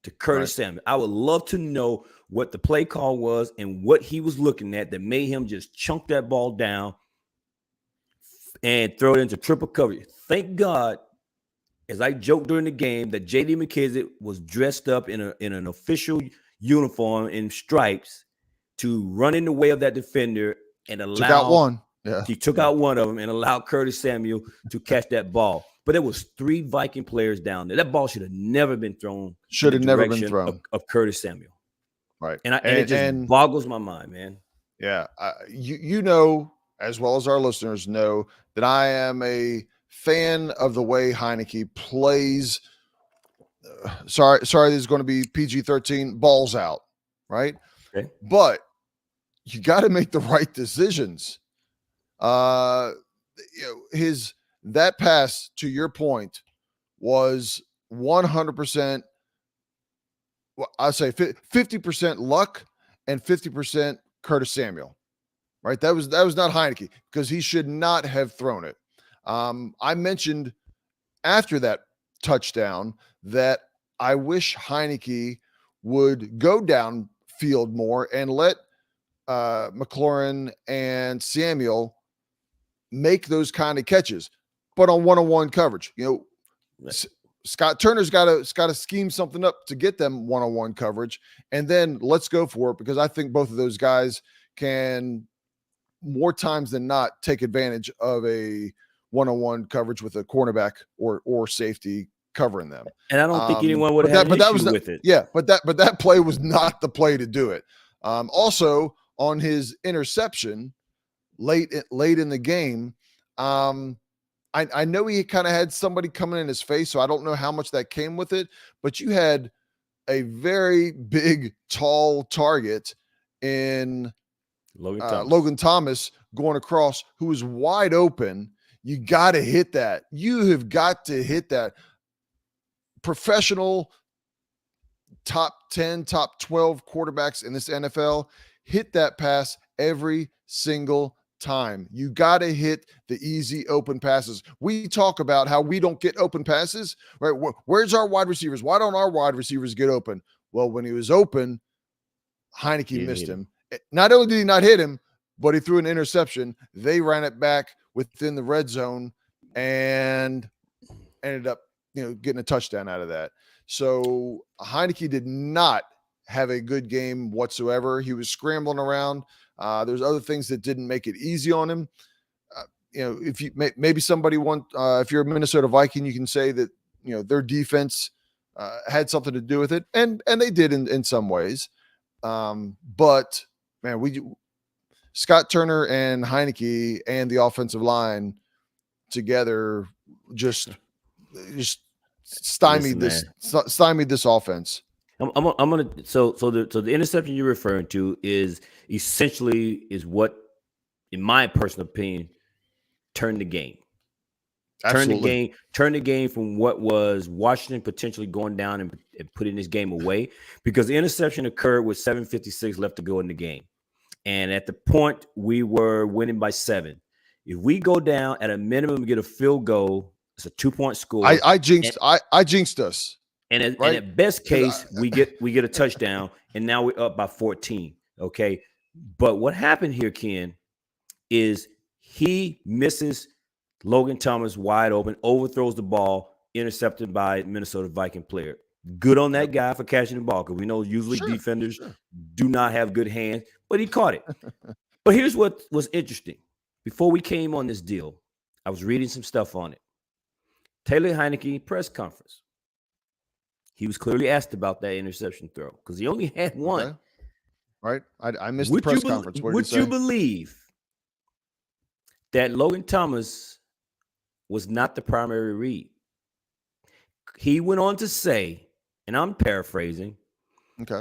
to Curtis Samuel. I would love to know what the play call was and what he was looking at that made him just chunk that ball down and throw it into triple coverage. Thank God, as I joked during the game, that J.D. McKissic was dressed up in an official uniform in stripes to run in the way of that defender and allow. Took out one. Yeah. He took out one of them and allowed Curtis Samuel to catch that ball. But there was 3 Viking players down there. That ball should have never been thrown. Should have never been thrown. Of Curtis Samuel. Right. And it just boggles my mind, man. Yeah. You know, as well as our listeners know, that I am a fan of the way Heineke plays. Sorry, this is going to be PG-13, balls out, right? Okay. But you got to make the right decisions. That pass, to your point, was 100%. Well, I say 50% luck and 50% Curtis Samuel. Right? That was not Heineke, because he should not have thrown it. I mentioned after that touchdown that I wish Heineke would go downfield more and let McLaurin and Samuel make those kind of catches, but on one-on-one coverage. Scott Turner's got to scheme something up to get them one-on-one coverage, and then let's go for it, because I think both of those guys can, more times than not, take advantage of a one-on-one coverage with a cornerback or safety covering them. And I don't think anyone would have an issue with it. Yeah, but that play was not the play to do it. Also, on his interception late in the game, I know he kind of had somebody coming in his face, so I don't know how much that came with it, but you had a very big, tall target in Logan Thomas going across, who was wide open. You got to hit that. You have got to hit that. Professional top 10, top 12 quarterbacks in this NFL hit that pass every single time. You got to hit the easy open passes. We talk about how we don't get open passes, right? Where's our wide receivers? Why don't our wide receivers get open? Well, when he was open, Heineke missed him. Not only did he not hit him, but he threw an interception. They ran it back within the red zone and ended up, getting a touchdown out of that. So Heineke did not have a good game whatsoever. He was scrambling around. There's other things that didn't make it easy on him. If you maybe somebody if you're a Minnesota Viking, you can say that their defense had something to do with it, and they did in some ways. But man, Scott Turner and Heineke and the offensive line together just stymied this offense. I'm gonna so the interception you're referring to is what, in my personal opinion, turned the game. Absolutely. Turn the game from what was Washington potentially going down and putting this game away, because the interception occurred with 7:56 left to go in the game. And at the point, we were winning by 7. If we go down, at a minimum, get a field goal, it's a 2-point score. I jinxed us. And at best case, we get a touchdown, and now we're up by 14. Okay. But what happened here, Ken, is he misses Logan Thomas wide open, overthrows the ball, intercepted by Minnesota Viking player. Good on that guy for catching the ball, because we know usually defenders do not have good hands, but he caught it. But here's what was interesting. Before we came on this deal, I was reading some stuff on it. Taylor Heineke press conference. He was clearly asked about that interception throw, because he only had one. Okay. Right. I missed the press conference. Would you believe that Logan Thomas was not the primary read? He went on to say, and I'm paraphrasing,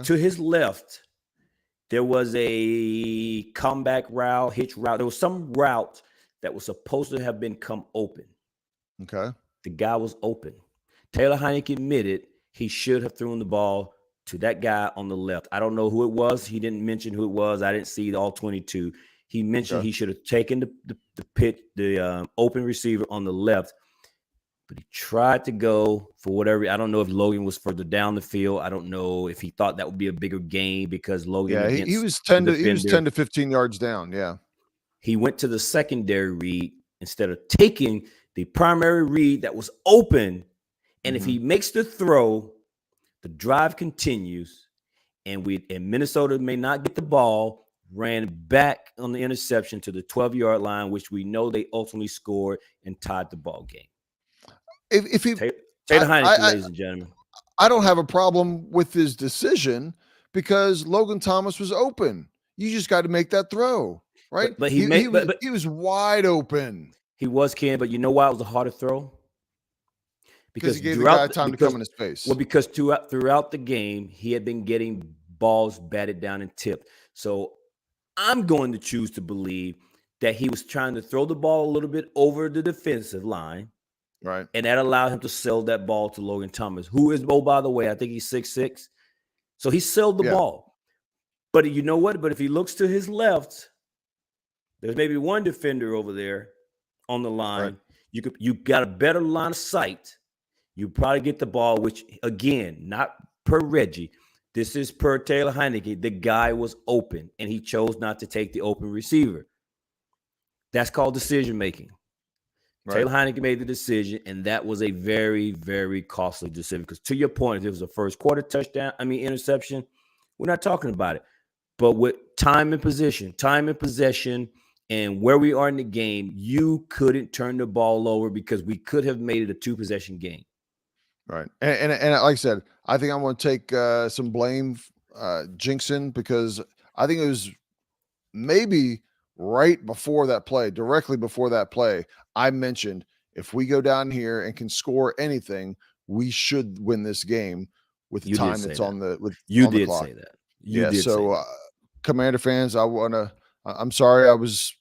to his left, there was a comeback route, hitch route. There was some route that was supposed to have come open. Okay. The guy was open. Taylor Heineke admitted he should have thrown the ball to that guy on the left. I don't know who it was. He didn't mention who it was. I didn't see all 22. He mentioned he should have taken the open receiver on the left, but he tried to go for whatever. I don't know if Logan was further down the field. I don't know if he thought that would be a bigger gain because Logan. Yeah, he was 10 to 15 yards down. Yeah, he went to the secondary read instead of taking the primary read that was open. And if he makes the throw, the drive continues, and Minnesota may not get the ball. Ran back on the interception to the 12-yard line, which we know they ultimately scored and tied the ball game. If he Taylor Heineke, ladies and gentlemen, I don't have a problem with his decision because Logan Thomas was open. You just got to make that throw, right? But he was wide open. He was, Ken, but you know why it was a harder throw? Because he gave the guy time to come in his face. Well, because throughout the game, he had been getting balls batted down and tipped. So I'm going to choose to believe that he was trying to throw the ball a little bit over the defensive line. Right. And that allowed him to sell that ball to Logan Thomas, who is, oh, by the way, I think he's 6'6". So he sold the ball. But you know what? But if he looks to his left, there's maybe one defender over there on the line. Right. You got a better line of sight. You probably get the ball, which, again, not per Reggie. This is per Taylor Heineke. The guy was open, and he chose not to take the open receiver. That's called decision-making. Right. Taylor Heineke made the decision, and that was a very, very costly decision. Because to your point, if it was a first quarter interception, we're not talking about it. But with time and possession, and where we are in the game, you couldn't turn the ball over because we could have made it a two-possession game. Right. And like I said, I think I'm going to take some blame jinxing because I think it was maybe right before that play, directly before that play, I mentioned if we go down here and can score anything, we should win this game with the time that's on the clock. You did say that. Yeah. So Commander fans, I'm sorry I was,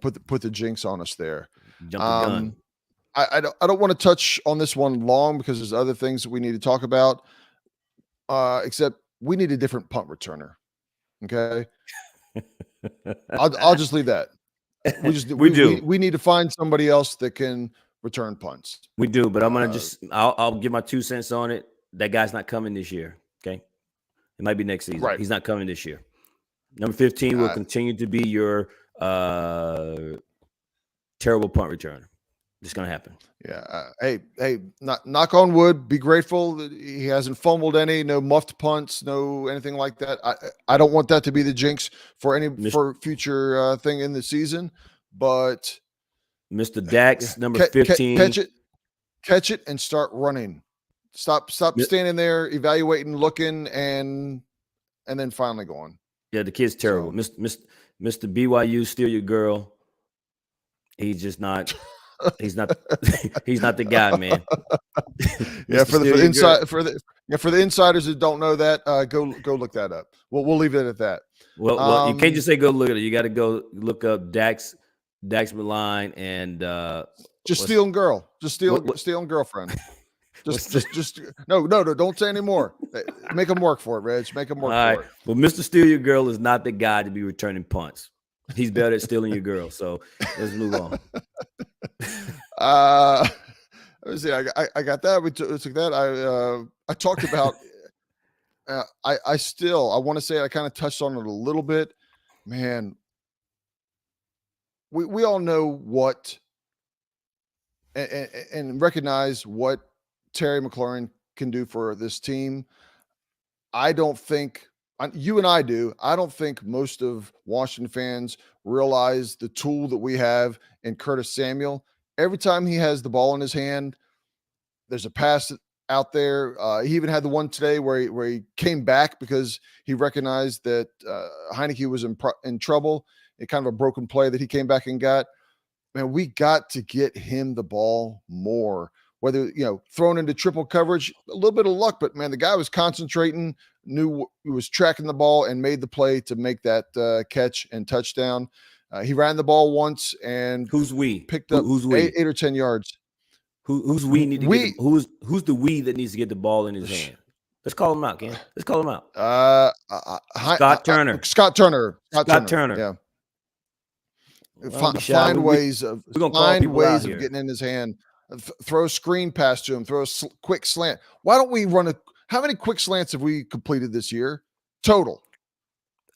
put the jinx on us there. Jump the gun. I don't want to touch on this one long because there's other things that we need to talk about. Except we need a different punt returner. Okay. I'll just leave that. We need to find somebody else that can return punts. We do, but I'm gonna I'll give my 2 cents on it. That guy's not coming this year. Okay. It might be next season. Right. He's not coming this year. Number 15 will continue to be your terrible punt returner. It's going to happen. Yeah. Hey, knock on wood. Be grateful that he hasn't fumbled any, no muffed punts, no anything like that. I don't want that to be the jinx for future thing in the season. But Mr. Dax, number 15, catch it, and start running. Stop standing there, evaluating, looking, and then finally going. Yeah, the kid's terrible. So, Mr. BYU, steal your girl. He's just not. He's not the guy, man. Yeah, for the insiders who don't know that, go look that up. We'll leave it at that. Well, you can't just say go look at it. You got to go look up Dax Malign and just stealing girl. Just stealing girlfriend. Just no, don't say any more. Make them work for it, Reg. Make them work for it. Well, Mr. Steal Your Girl is not the guy to be returning punts. He's better at stealing your girl. So let's move on. Let me see. I got that. We took that. I talked about. I want to say I kind of touched on it a little bit. Man, we all know what and recognize what Terry McLaurin can do for this team. I don't think you and I do. I don't think most of Washington fans realize the tool that we have in Curtis Samuel. Every time he has the ball in his hand, there's a pass out there. He even had the one today where he came back because he recognized that Heineke was in trouble. It kind of a broken play that he came back and got. Man, we got to get him the ball more. Whether, thrown into triple coverage, a little bit of luck, but man, the guy was concentrating, knew he was tracking the ball and made the play to make that catch and touchdown. He ran the ball once and picked up 8 or 10 yards. Who's the we that needs to get the ball in his hand? Let's call him out, Ken. Let's call him out. Scott Turner. Scott Turner. Yeah. Find ways of here. getting in his hand. Throw a screen pass to him. Throw a quick slant. Why don't we run how many quick slants have we completed this year total?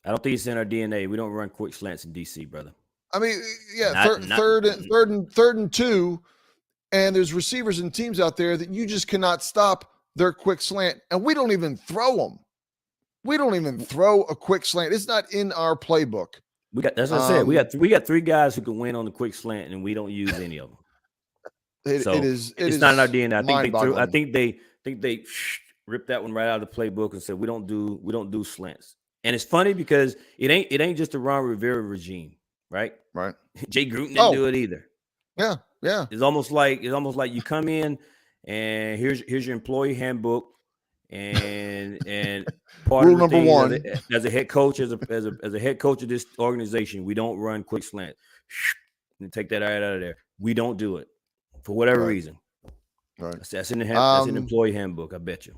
I don't think it's in our DNA. We don't run quick slants in DC, brother. I mean, yeah, third and 2, and there's receivers and teams out there that you just cannot stop their quick slant, and we don't even throw them. We don't even throw a quick slant. It's not in our playbook. That's what I said. We got 3 guys who can win on the quick slant, and we don't use any of them. It's not in our DNA. I think they ripped that one right out of the playbook and said we don't do slants. And it's funny because it ain't just the Ron Rivera regime, right? Right. Jay Gruden didn't do it either. Yeah, yeah. It's almost like you come in and here's your employee handbook and part rule of the number one as a head coach as a head coach of this organization, we don't run quick slant. And take that out of there. We don't do it for whatever reason. Right. That's in the employee handbook. I bet you.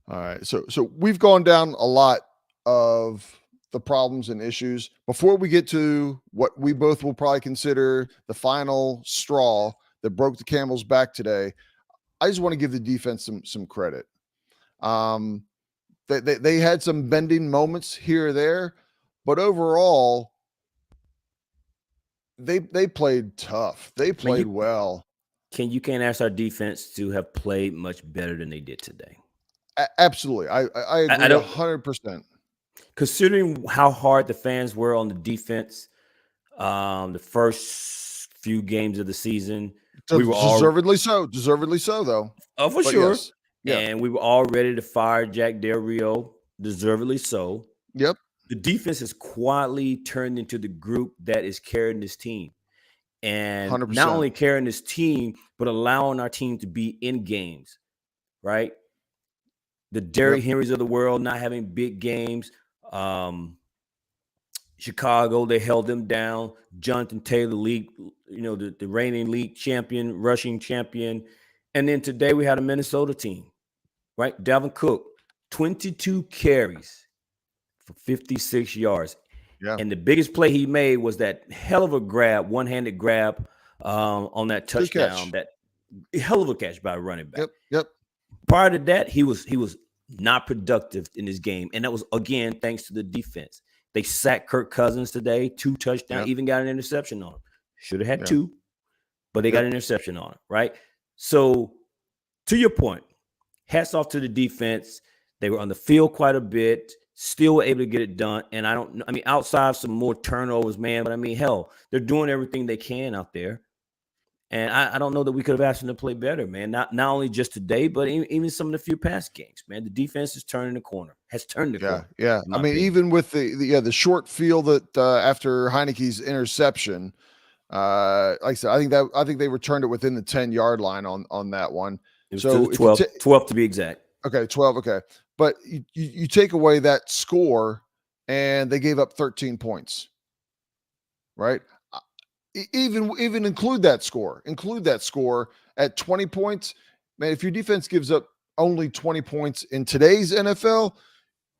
All right. So we've gone down a lot of the problems and issues. Before we get to what we both will probably consider the final straw that broke the camel's back today, I just want to give the defense some credit. They had some bending moments here or there, but overall, they played tough. They played well. You can't ask our defense to have played much better than they did today. Absolutely. I agree 100%. Considering how hard the fans were on the defense, the first few games of the season, we were deservedly so, though. Oh, for sure. Yes. Yeah. And we were all ready to fire Jack Del Rio, deservedly so. Yep. The defense has quietly turned into the group that is carrying this team. And 100%. Not only carrying this team, but allowing our team to be in games, right? The Derrick Henrys of the world not having big games. Chicago, they held them down. Jonathan Taylor, league, the reigning league champion, rushing champion. And then today we had a Minnesota team, right? Dalvin Cook, 22 carries for 56 yards. Yeah. And the biggest play he made was that hell of a grab, one-handed grab on that touchdown. That hell of a catch by a running back. Yep. Prior to that, he was not productive in this game. And that was, again, thanks to the defense. They sacked Kirk Cousins today, 2 touchdowns, even got an interception on him. Should have had 2, but they got an interception on him, right? So, to your point, hats off to the defense. They were on the field quite a bit, still able to get it done. And outside of some more turnovers, man, but hell, they're doing everything they can out there. And I don't know that we could have asked them to play better, man. Not only just today, but even some of the few past games, man. The defense is turning the corner. Has turned the corner. Yeah. Even with the short field that after Heineke's interception, like I said, I think they returned it within the 10-yard line on that one. It was 12 to be exact. Okay, 12. Okay, but you take away that score, and they gave up 13 points, right? Even include that score at 20 points. Man, if your defense gives up only 20 points in today's NFL,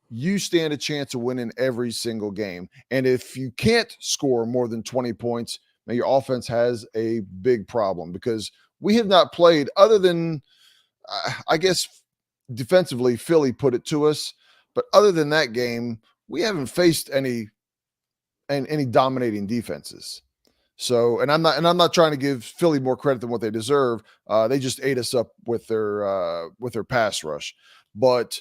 you stand a chance of winning every single game. And if you can't score more than 20 points, man, your offense has a big problem, because we have not played, other than I guess defensively Philly put it to us, but other than that game, we haven't faced any dominating defenses. So, and I'm not trying to give Philly more credit than what they deserve. They just ate us up with their pass rush, but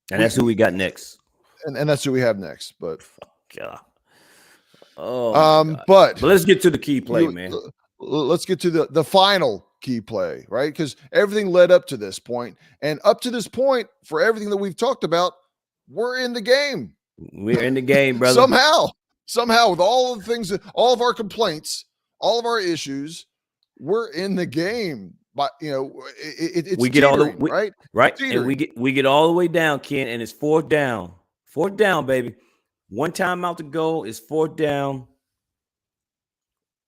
that's who we got next, and that's who we have next. But God, but let's get to the key play, man. Let's get to the final key play, right? Because everything led up to this point, and up to this point, for everything that we've talked about, we're in the game. We're in the game, brother. Somehow, with all of the things, all of our complaints, all of our issues, we're in the game. But it's we get all the right, and we get all the way down, Ken, and it's 4th down, baby. 1 timeout to go. It's 4th down,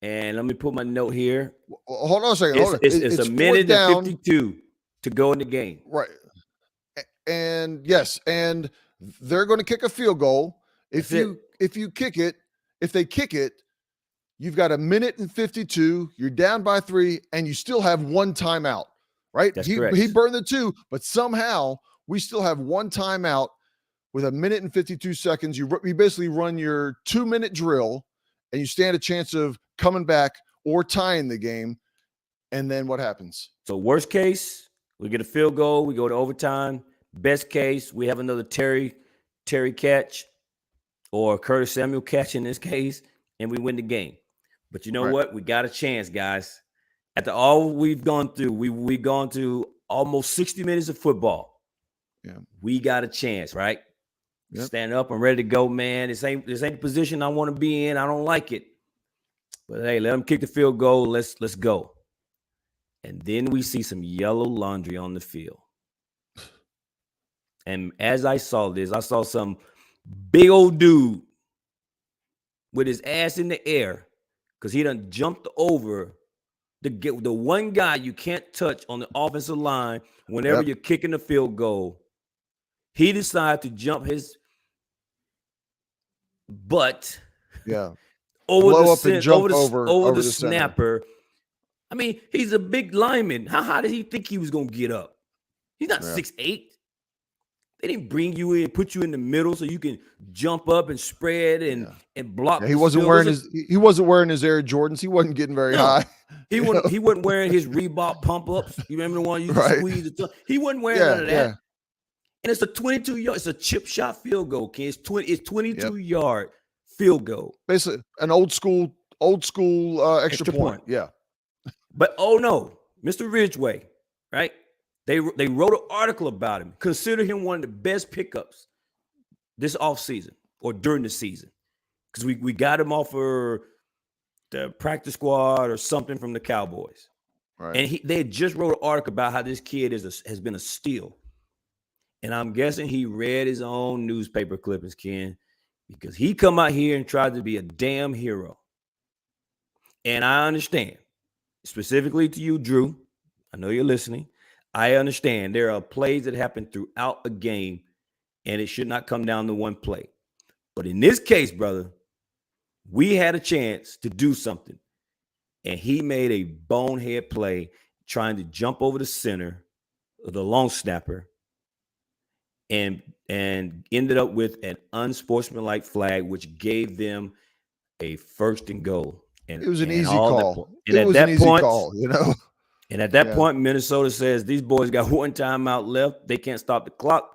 and let me put my note here. Hold on a second. It's a minute and 52 to go in the game. Right. and yes, and they're going to kick a field goal. If you kick it, if they kick it, you've got 1:52. You're down by 3, and you still have one timeout. Right? That's He correct. burned the 2, but somehow we still have one timeout with 1:52. You basically run your 2-minute drill, and you stand a chance of coming back or tying the game. And then what happens? So worst case, we get a field goal, we go to overtime. Best case, we have another Terry catch or Curtis Samuel catch in this case, and we win the game. But you know what? We got a chance, guys. After all we've gone through, we've gone through almost 60 minutes of football. Yeah. We got a chance, right? Yep. Stand up and ready to go, man. This ain't the position I want to be in. I don't like it. But hey, let them kick the field goal. Let's go. And then we see some yellow laundry on the field. And as I saw this, I saw some big old dude with his ass in the air because he done jumped over the one guy you can't touch on the offensive line whenever you're kicking the field goal. He decided to jump his butt over the snapper. I mean, he's a big lineman. How did he think he was going to get up? He's not 6'8". They didn't bring you in, put you in the middle so you can jump up and spread and block. He wasn't wearing his Air Jordans. He wasn't getting very high. He wasn't wearing his Reebok pump ups. You remember the one you squeeze the He wasn't wearing none of that. Yeah. And it's a 22-yard. It's a chip shot field goal, Ken. It's 22-yard field goal. Basically, an old school extra point. Yeah. But oh no, Mr. Ridgway, right? They wrote an article about him. Consider him one of the best pickups this offseason or during the season. Because we got him off for the practice squad or something from the Cowboys. Right. And they just wrote an article about how this kid has been a steal. And I'm guessing he read his own newspaper clippings, Ken, because he come out here and tried to be a damn hero. And I understand, specifically to you, Drew, I know you're listening. I understand there are plays that happen throughout a game, and it should not come down to one play. But in this case, brother, we had a chance to do something, and he made a bonehead play trying to jump over the center, the long snapper, and ended up with an unsportsmanlike flag, which gave them a 1st and goal. And it was an easy call. And at that point, Minnesota says these boys got one timeout left. They can't stop the clock.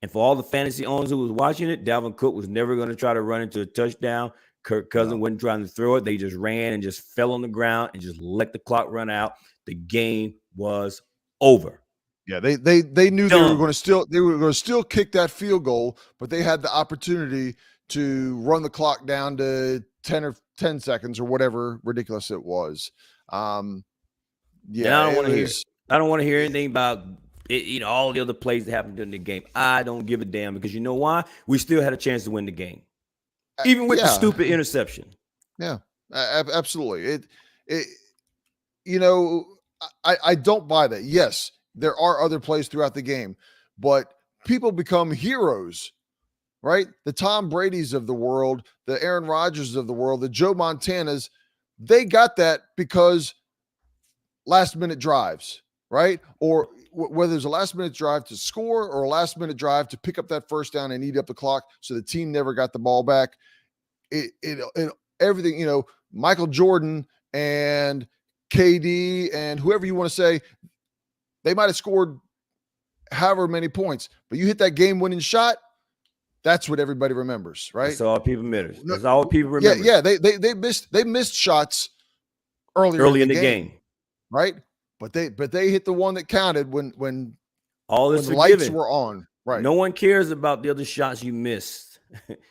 And for all the fantasy owners who was watching it, Dalvin Cook was never going to try to run into a touchdown. Kirk Cousins wasn't trying to throw it. They just ran and just fell on the ground and just let the clock run out. The game was over. Yeah, they knew they were going to still kick that field goal, but they had the opportunity to run the clock down to 10 seconds or whatever ridiculous it was. Yeah, I don't want to hear. I don't want to hear anything about it, all the other plays that happened during the game. I don't give a damn because you know why? We still had a chance to win the game, even with the stupid interception. Yeah, absolutely. I don't buy that. Yes, there are other plays throughout the game, but people become heroes, right? The Tom Brady's of the world, the Aaron Rodgers of the world, the Joe Montanas, they got that because last-minute drives, right? Or whether there's a last-minute drive to score or a last-minute drive to pick up that 1st down and eat up the clock so the team never got the ball back. Everything, Michael Jordan and KD and whoever you want to say, they might have scored however many points, but you hit that game-winning shot, that's what everybody remembers, right? That's all people remember. That's all people remember. Yeah. They missed shots early in the game. Right, but they hit the one that counted when all this the lights were on. Right. No one cares about the other shots you missed.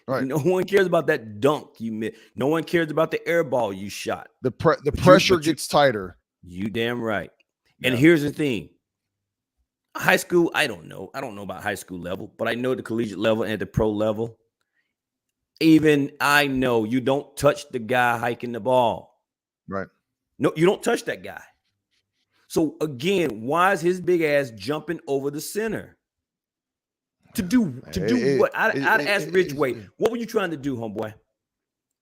Right. No one cares about that dunk you missed. No one cares about the air ball you shot. The pressure gets tighter. You damn right. Yeah. And here's the thing: high school. I don't know about high school level, but I know the collegiate level and the pro level. Even I know you don't touch the guy hiking the ball. Right. No, you don't touch that guy. So again, why is his big ass jumping over the center? To do what? I'd ask Ridgeway, what were you trying to do, homeboy?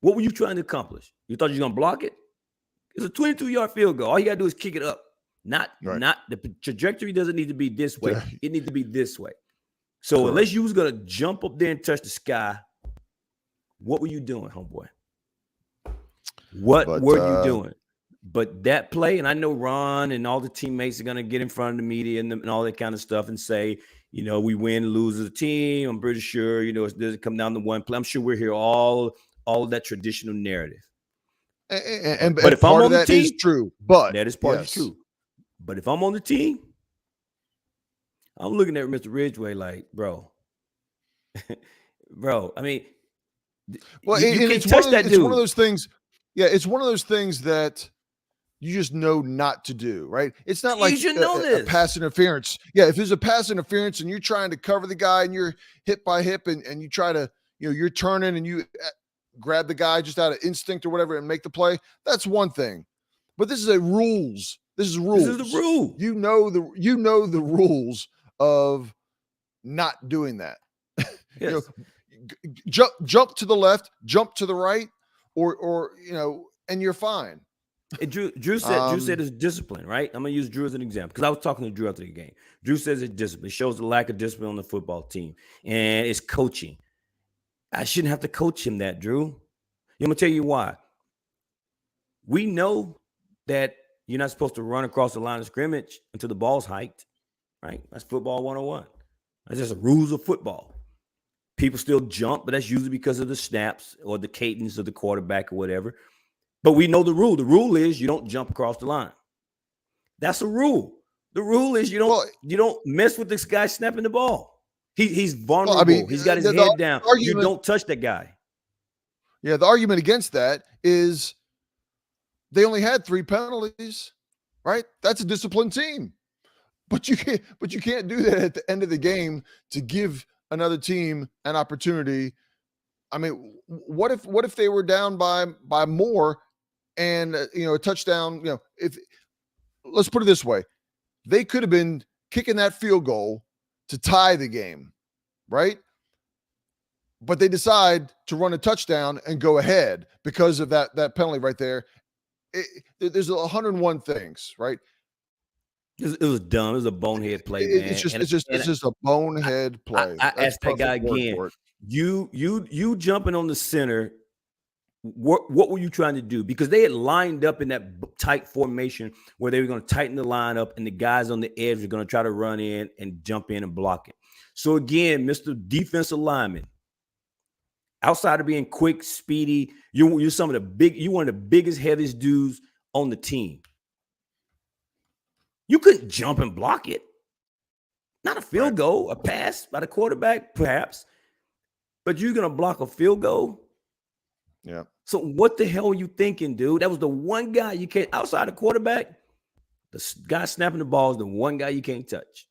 What were you trying to accomplish? You thought you were gonna block it? It's a 22-yard field goal. All you gotta do is kick it up. Not the trajectory doesn't need to be this way. It needs to be this way. So unless you was gonna jump up there and touch the sky, what were you doing, homeboy? What were you doing? But that play, and I know Ron and all the teammates are gonna get in front of the media and all that kind of stuff and say, you know, we win, lose as a team. I'm pretty sure, you know, it doesn't come down to one play. I'm sure we're here all of that traditional narrative. But if I'm on the team, is true. But that is part of true. But if I'm on the team, I'm looking at Mr. Ridgeway like, bro. I mean, well, it's one of those things. Yeah, it's one of those things that you just know not to do, right? It's not like a pass interference. Yeah, if there's a pass interference and you're trying to cover the guy and you're hip by hip and you try to, you know, you're turning and you grab the guy just out of instinct or whatever and make the play, that's one thing. But this is rules. This is rules. This is the rule. You know the rules of not doing that. Yes. You know, jump to the left, jump to the right, or you know, and you're fine. And Drew said it's discipline, right? I'm gonna use Drew as an example because I was talking to Drew after the game. Drew says it's discipline. It shows the lack of discipline on the football team, and it's coaching. I shouldn't have to coach him that, Drew. I'm gonna tell you why. We know that you're not supposed to run across the line of scrimmage until the ball's hiked, right? That's football 101. That's just the rules of football. People still jump, but that's usually because of the snaps or the cadence of the quarterback or whatever. But we know the rule. The rule is you don't jump across the line. That's a rule. The rule is you don't mess with this guy snapping the ball. He's vulnerable. Well, I mean, he's got his head down. You don't touch that guy. Yeah, the argument against that is they only had 3 penalties, right? That's a disciplined team. But you can't do that at the end of the game to give another team an opportunity. I mean, what if they were down by more and you know, a touchdown, you know, if let's put it this way, they could have been kicking that field goal to tie the game, right? But they decide to run a touchdown and go ahead because of that penalty right there. There's 101 things, right? It was dumb. It was a bonehead play, man. It's just a bonehead play. I asked that guy again. You jumping on the center. What were you trying to do? Because they had lined up in that tight formation where they were going to tighten the line up, and the guys on the edge were going to try to run in and jump in and block it. So again, Mr. Defensive Lineman, outside of being quick, speedy, you're one of the biggest, heaviest dudes on the team. You couldn't jump and block it. Not a field goal, a pass by the quarterback, perhaps. But you're going to block a field goal? Yeah. So what the hell are you thinking, dude? That was the one guy you can't, outside the quarterback, the guy snapping the ball is the one guy you can't touch.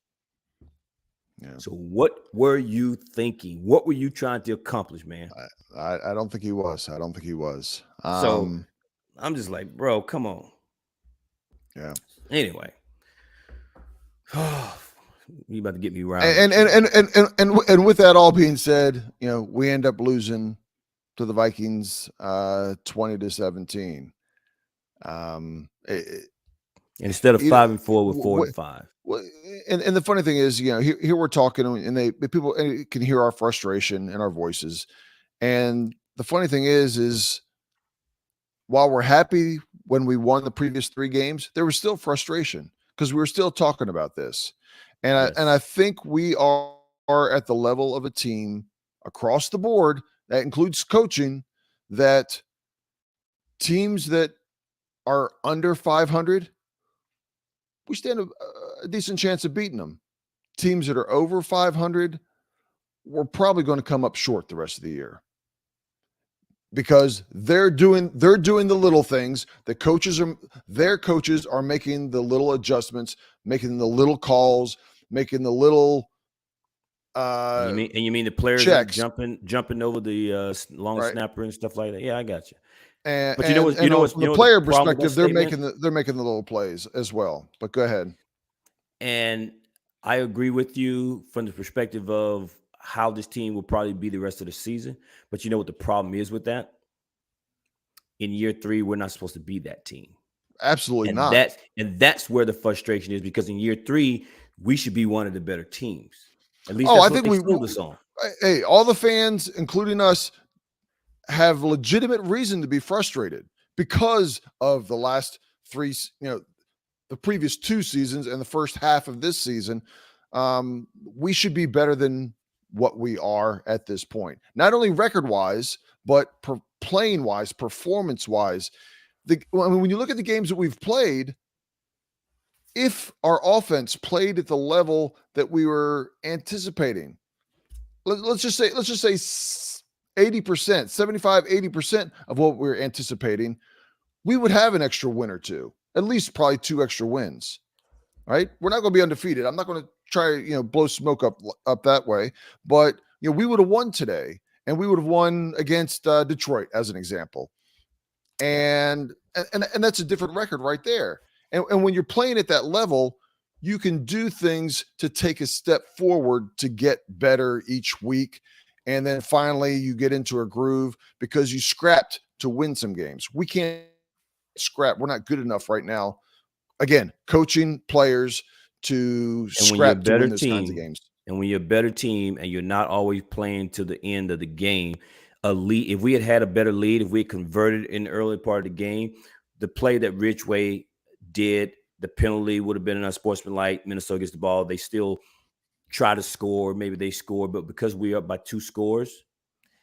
Yeah. So what were you thinking? What were you trying to accomplish, man? I don't think he was. So I'm just like, bro, come on. Yeah. Anyway. You about to get me right. And with that all being said, you know, we end up losing to the Vikings 20-17. Instead of 5-4 with 4-5. Well, and the funny thing is, you know, here we're talking, and people can hear our frustration in our voices. And the funny thing is while we're happy when we won the previous 3 games, there was still frustration because we were still talking about this. And I think we are at the level of a team across the board, that includes coaching, that teams that are under 500, we stand a decent chance of beating them. Teams that are over 500, we're probably going to come up short the rest of the year because they're doing the little things. Their coaches are making the little adjustments, making the little calls, making the little you mean the players jumping over the long snapper and stuff like that? Yeah, I got you. But from the player perspective, they're making the little plays as well. But go ahead. And I agree with you from the perspective of how this team will probably be the rest of the season. But you know what the problem is with that? In year 3, we're not supposed to be that team. Absolutely And not. that's where the frustration is, because in year 3, we should be one of the better teams. At least Oh, that's I what think they sold us on. hey, all the fans, including us, have legitimate reason to be frustrated because of the last 3, the previous 2 seasons and the first half of this season. We should be better than what we are at this point, not only record wise, but playing wise, performance wise. When you look at the games that we've played, if our offense played at the level that we were anticipating, let's just say 80%, 75, 80% of what we're anticipating, we would have an extra win or two, at least probably 2 extra wins, right? We're not going to be undefeated. I'm not going to try, blow smoke up that way, but we would have won today, and we would have won against Detroit as an example. And that's a different record right there. And when you're playing at that level, you can do things to take a step forward to get better each week. And then finally you get into a groove because you scrapped to win some games. We can't scrap. We're not good enough right now. Again, coaching players to scrap to win those kinds of games. And when you're a better team and you're not always playing to the end of the game, a lead, if we had a better lead, if we had converted in the early part of the game, the play that Ridgeway did, the penalty would have been an unsportsmanlike. Minnesota gets the ball. They still try to score. Maybe they score, but because we're up by 2 scores,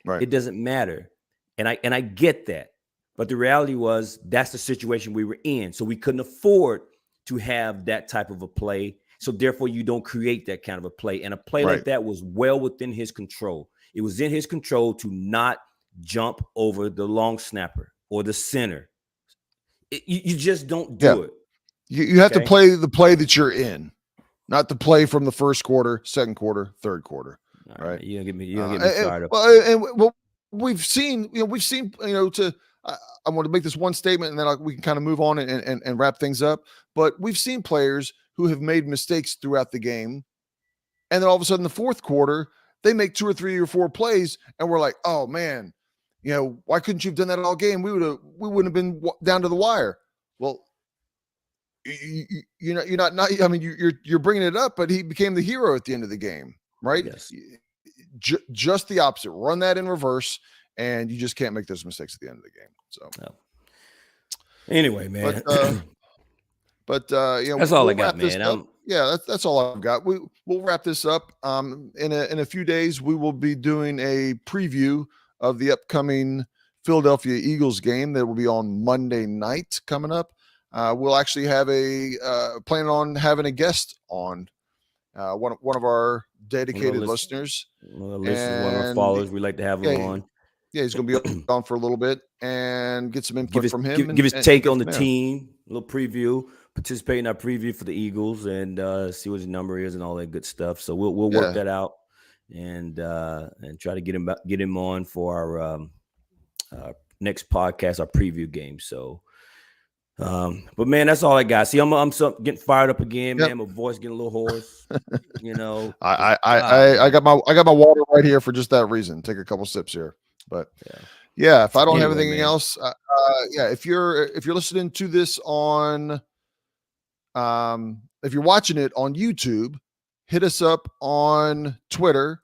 right, it doesn't matter. And I get that. But the reality was that's the situation we were in. So we couldn't afford to have that type of a play. So therefore, you don't create that kind of a play. And a play like that was well within his control. It was in his control to not jump over the long snapper or the center. You just don't do it. You have to play the play that you're in, not the play from the first quarter, second quarter, third quarter. Right? You don't get me started up. Well, we've seen, I want to make this one statement and then we can kind of move on and wrap things up. But we've seen players who have made mistakes throughout the game, and then all of a sudden, the fourth quarter, they make 2 or 3 or 4 plays, and we're like, "Oh man, why couldn't you have done that all game? We wouldn't have been down to the wire." Well, you're not. I mean, you're bringing it up, but he became the hero at the end of the game, right? Yes. Just the opposite. Run that in reverse, and you just can't make those mistakes at the end of the game. So, anyway, man. But that's all I got, man. That's all I've got. We'll wrap this up. In a few days, we will be doing a preview of the upcoming Philadelphia Eagles game that will be on Monday night coming up. We'll actually have planning on having a guest on, one of our dedicated listeners. One of our followers. We like to have him on. Yeah, he's going to be on for a little bit and get some input from him. Give his take on the team, a little preview, participate in our preview for the Eagles, and see what his number is and all that good stuff. So we'll work that out and try to get him on for our next podcast, our preview game. So, but man, that's all I got. See, I'm getting fired up again, man. My voice getting a little hoarse. I got my water right here for just that reason. Take a couple sips here. But if I don't have anything else, if you're listening to this on, if you're watching it on YouTube, hit us up on Twitter.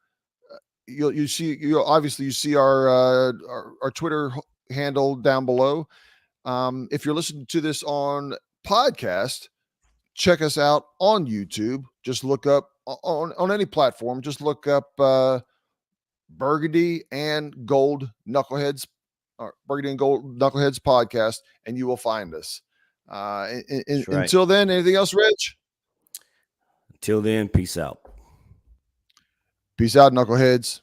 You see our Twitter handle down below. If you're listening to this on podcast, check us out on YouTube. Just look up on any platform. Just look up Burgundy and Gold Knuckleheads, or Burgundy and Gold Knuckleheads podcast, and you will find us. Until then, anything else, Rich? Until then, peace out. Peace out, Knuckleheads.